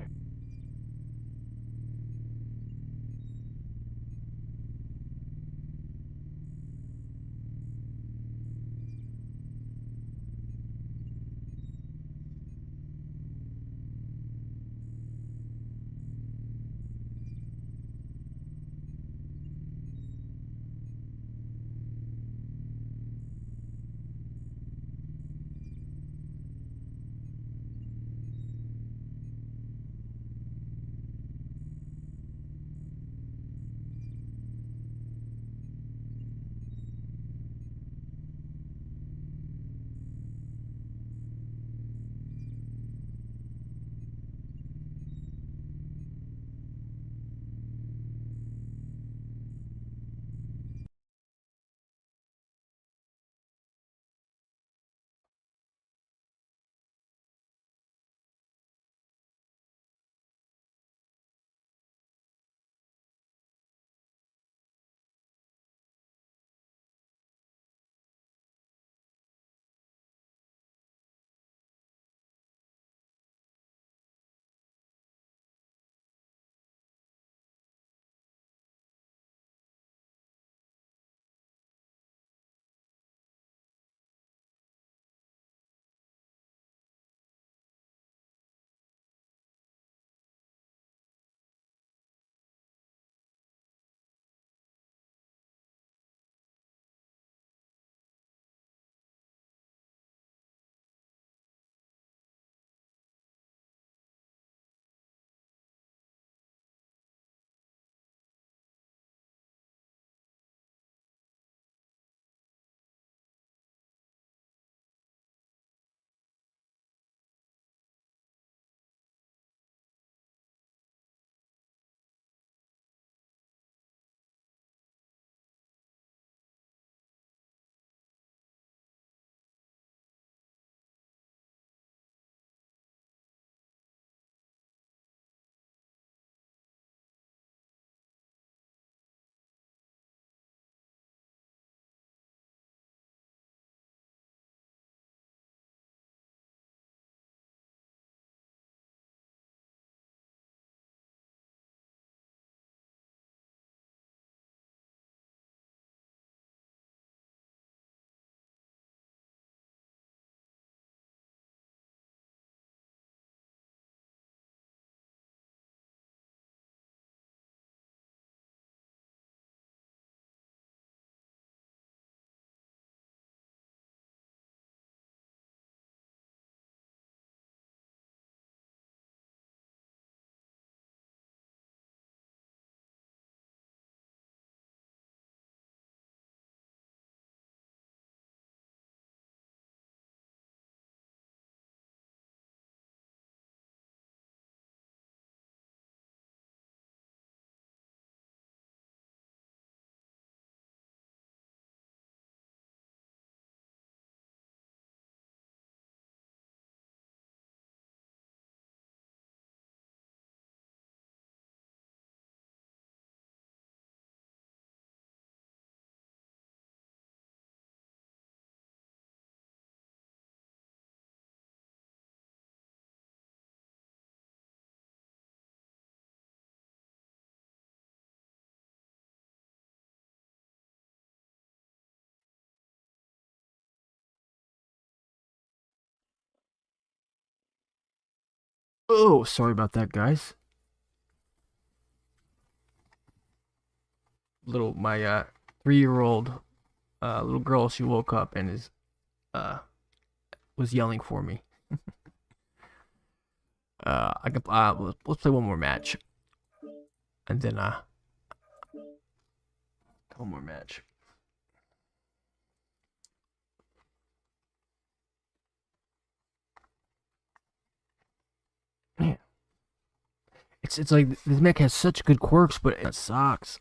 Oh, sorry about that, guys. My 3-year-old little girl, she woke up and was yelling for me. I can let's play one more match, and then one more match. Man, it's like this mech has such good quirks, but it sucks.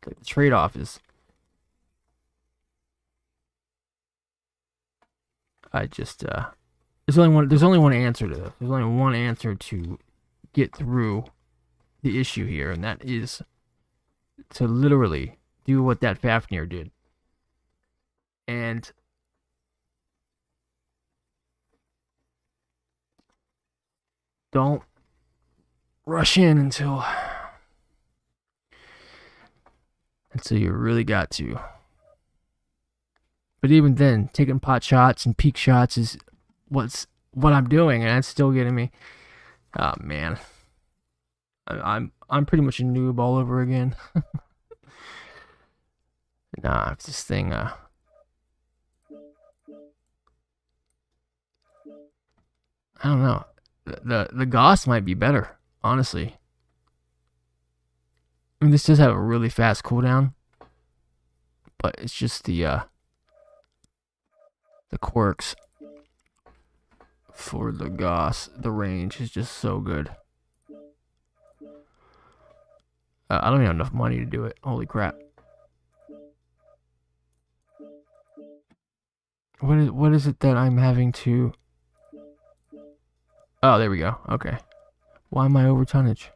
Like the trade-off is, I just there's only one answer to this. There's only one answer to get through the issue here, and that is to literally do what that Fafnir did. And don't rush in until you really got to. But even then, taking pot shots and peak shots is what I'm doing, and that's still getting me. Oh man, I'm pretty much a noob all over again. Nah, if this thing I don't know. The gauss might be better, honestly. I mean, this does have a really fast cooldown, but it's just the quirks for the gauss. The range is just so good. I don't even have enough money to do it. Holy crap! What is it that I'm having to? Oh, there we go. Okay. Why am I over tonnage?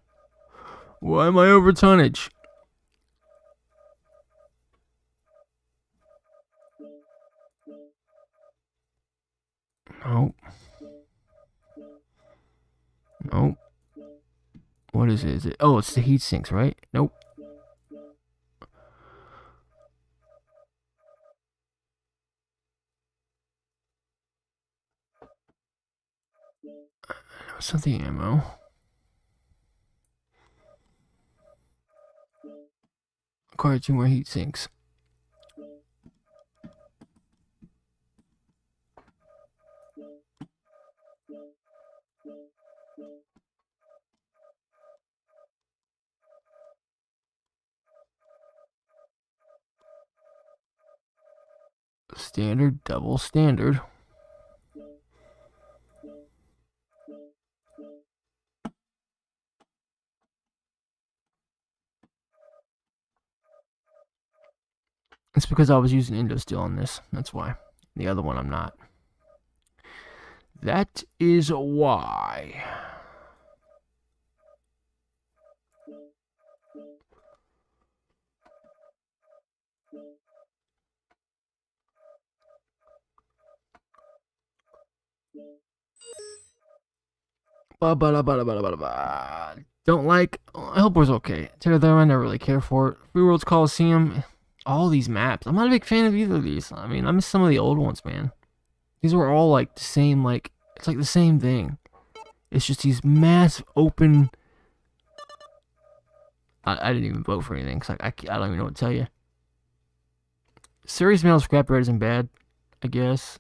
Why am I over tonnage? Nope. Nope. What is it? Is it? Oh, it's the heat sinks, right? Nope. Something ammo. Acquire 2 more heat sinks. Standard, double standard. It's because I was using Indo steel on this. That's why. The other one I'm not. That is why. Don't like. Helper's okay. Terra, I never really care for it. Free Worlds Coliseum. All these maps. I'm not a big fan of either of these. I mean, I miss some of the old ones, man. These were all like the same, like, it's like the same thing. It's just these massive open. I didn't even vote for anything, because I don't even know what to tell you. Series Mail Scrapyard isn't bad, I guess.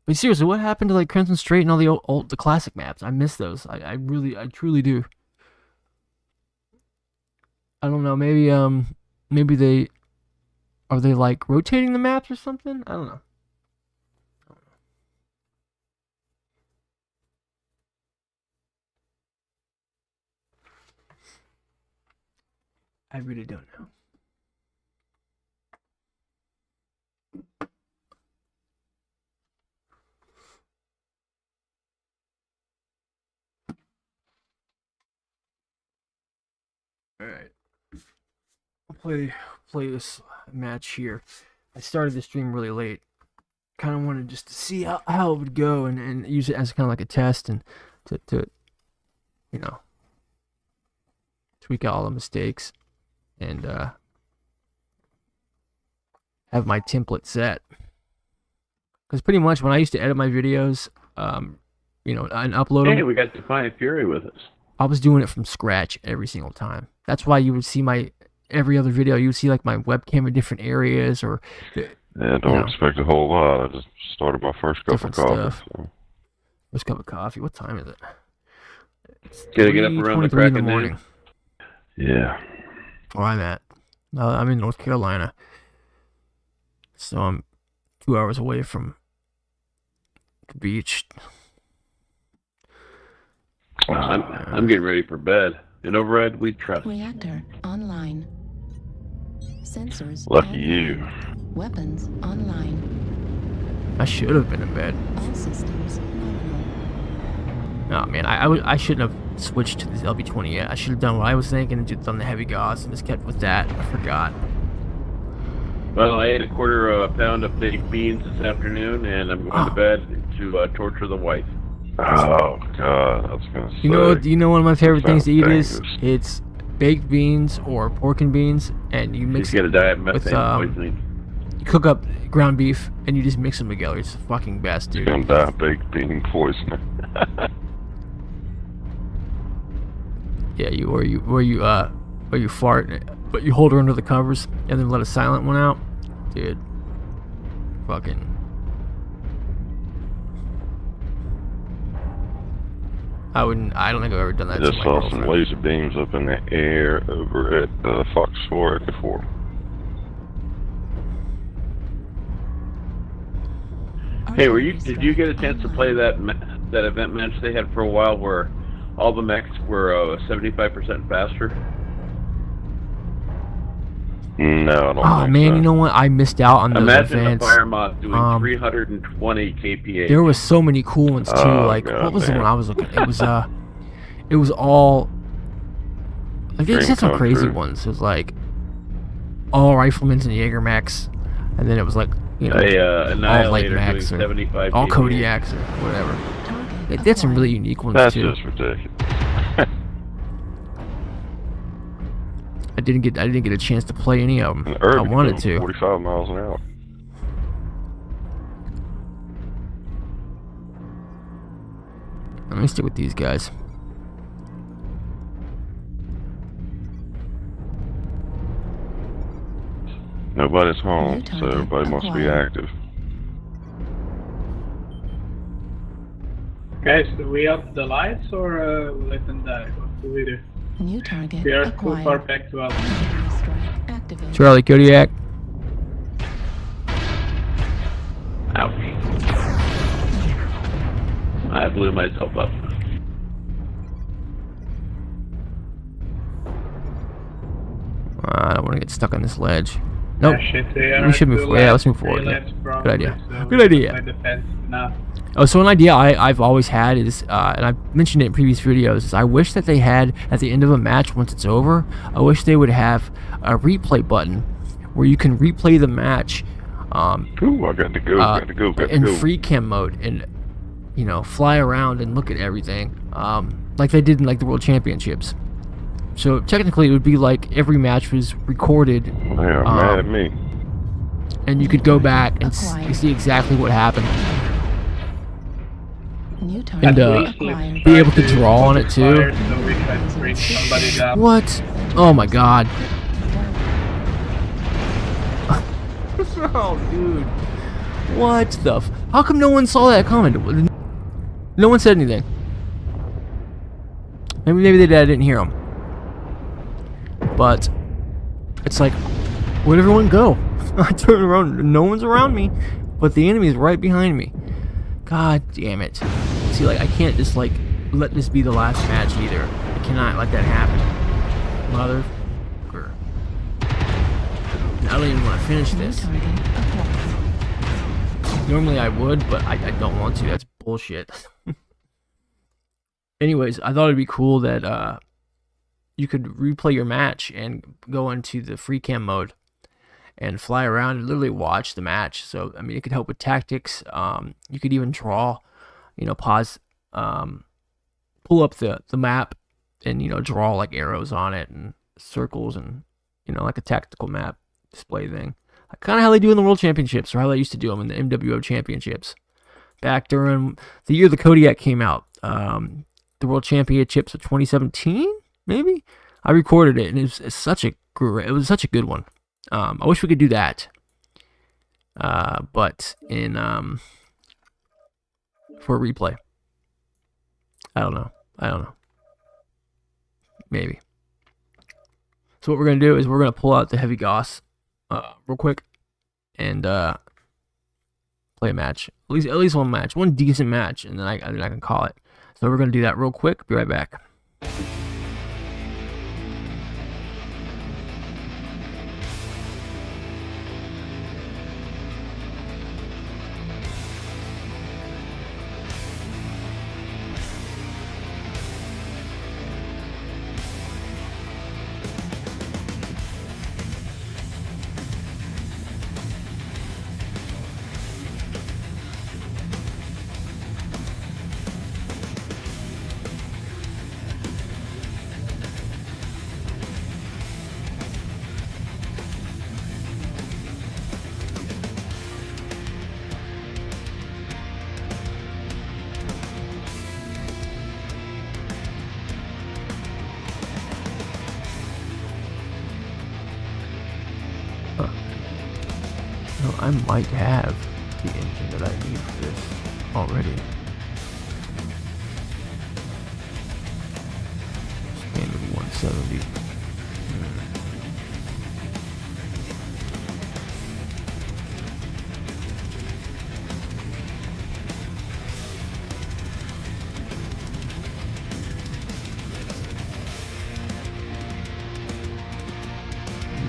But seriously, what happened to like Crimson Strait and all the classic maps? I miss those. I truly do. I don't know. Maybe they are they like rotating the maps or something? I don't know. I really don't know. All right. I'll play this match here. I started the stream really late. Kind of wanted just to see how it would go and use it as kind of like a test and to you know, tweak out all the mistakes and have my template set. Because pretty much when I used to edit my videos, and upload them. Hey, we got Defiant Fury with us. I was doing it from scratch every single time. That's why you would see every other video. You would see like my webcam in different areas or. Yeah, don't expect a whole lot. I just started my first cup of coffee. So. First cup of coffee. What time is it? Gotta get up around the crack in the of morning. Yeah. Where I'm at. I'm in North Carolina. So I'm 2 hours away from the beach. I'm getting ready for bed. In override, we trust. Reactor online. Sensors. Lucky you. Weapons online. I should have been in bed. All systems nominal. Oh man, I shouldn't have switched to this Lb20 yet. I should have done what I was thinking and just done the heavy gauss and just kept with that. I forgot. Well, I ate a quarter of a pound of baked beans this afternoon, and I'm going to bed to torture the wife. Oh God, I was gonna say. You know one of my favorite things to eat dangerous. is it's baked beans or pork and beans, and you mix She's got a diet with methane poisoning. you cook up ground beef and you just mix them together. It's the fucking best, dude. Gonna die of baked bean poisoning. Yeah, where you fart, but you hold her under the covers and then let a silent one out, dude. Fucking. I don't think I've ever done that. I just to my saw some girlfriend. laser beams up in the air over at Fox 484. Hey, did you get a chance to play that event match they had for a while where all the mechs were 75% faster? No, I don't Oh think man, so. you know what? I missed out on those Imagine events. the fire moth doing 320 kph. There was so many cool ones too. Like God, what was the man. one I was looking? It was all like they just had some Dream come crazy true. ones. It was like all riflemen's and Jagermechs, and then it was like a all light Annihilator doing mechs or 75 all kph. Kodiaks or whatever. Target They had some really acquired. unique ones That's too. just ridiculous. I didn't get a chance to play any of them. And I Irving wanted doing to. 45 miles an hour. Let me stick with these guys. Nobody's home, New so target everybody must be acquired. active. Guys, do we up the lights or let them die? What do we do? New target We are too far acquired. back to up. Strike activated. Charlie Kodiak. Ouch. I blew myself up. I don't want to get stuck on this ledge. Nope. Yeah, shit, they are We should move two forward. Yeah, left, let's move forward, three yeah. left Good probably, idea. so Good we idea. play defense now. Oh, so an idea I've always had is, and I've mentioned it in previous videos, is I wish that they had, at the end of a match, once it's over, I wish they would have a replay button where you can replay the match Ooh, I got to go, got to go. in free cam mode and, fly around and look at everything, like they did in like the World Championships. So technically it would be like every match was recorded, They are mad at me. and you could go back and see exactly what happened. New And, target At least acquired. let's be able try to draw on it, too. fire So we can bring somebody down. What? Oh my god. Oh, dude. What the how come no one saw that comment? No one said anything. Maybe they did, I didn't hear them. But it's like, where'd everyone go? I turn around, no one's around me, but the enemy's right behind me. God damn it. See, like, I can't just, like, let this be the last match either. I cannot let that happen. Motherfucker. I don't even want to finish New this. target acquired. Normally I would, but I don't want to. That's bullshit. Anyways, I thought it'd be cool that you could replay your match and go into the free cam mode and fly around and literally watch the match. So, I mean, it could help with tactics. You could even draw, pause, pull up the map and, draw like arrows on it and circles and, like a tactical map display thing. Kind of how they do in the World Championships, or how they used to do them in the MWO Championships. back during the year the Kodiak came out. The World Championships of 2017, maybe. I recorded it, and it was such a good one. I wish we could do that. But in for a replay. I don't know. Maybe. So what we're gonna do is we're gonna pull out the heavy gauss real quick and play a match. At least one match, one decent match, and then I can call it. So we're gonna do that real quick. Be right back. I might have the engine that I need for this already. Standard 170.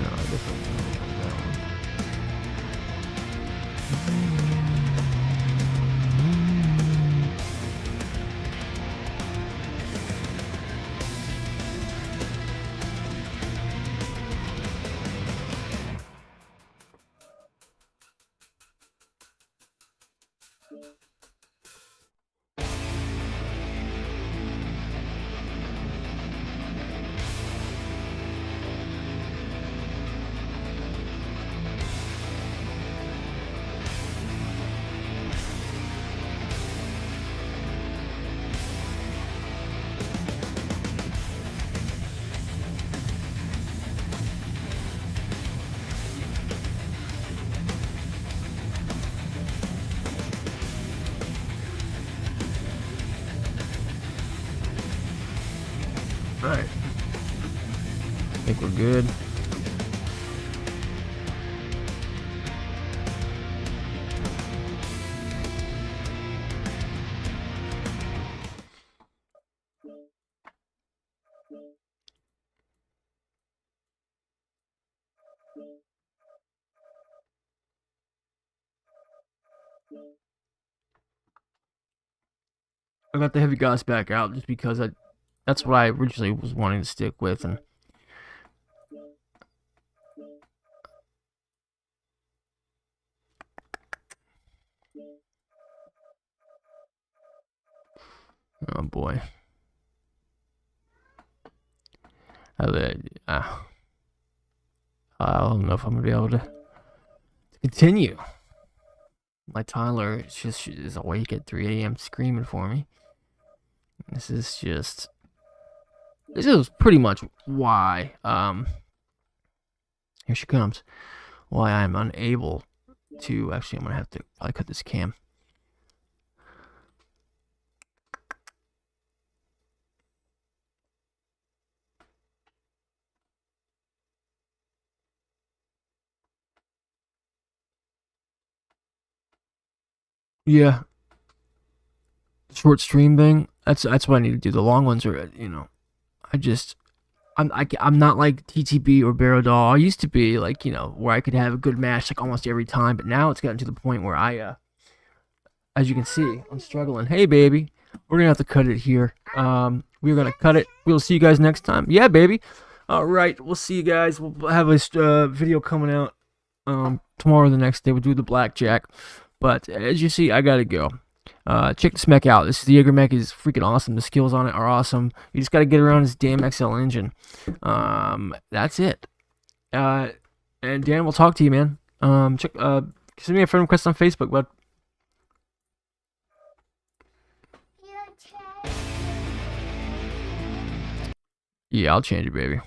No, I definitely don't have that one. Alright. I think we're good. I got the heavy gauss back out just because that's what I originally was wanting to stick with, and oh boy, I don't know if I'm gonna be able to continue. My toddler is awake at 3 a.m. screaming for me. This is pretty much why, here she comes, why I'm unable to, actually I'm going to have to probably cut this cam. Yeah. Short stream thing. That's what I need to do. The long ones are, I'm not like TTB or Barrow Doll. I used to be like, where I could have a good match like almost every time, but now it's gotten to the point where as you can see, I'm struggling. Hey baby, we're gonna have to cut it here. We're gonna cut it. We'll see you guys next time. Yeah, baby. All right, we'll see you guys. We'll have a video coming out tomorrow or the next day. We'll do the blackjack. But as you see, I gotta go. Check this mech out. This Jagermech is freaking awesome. The skills on it are awesome. You just gotta get around this damn XL engine. That's it. And Dan, we'll talk to you, man. Send me a friend request on Facebook, bud. Yeah, I'll change it, baby.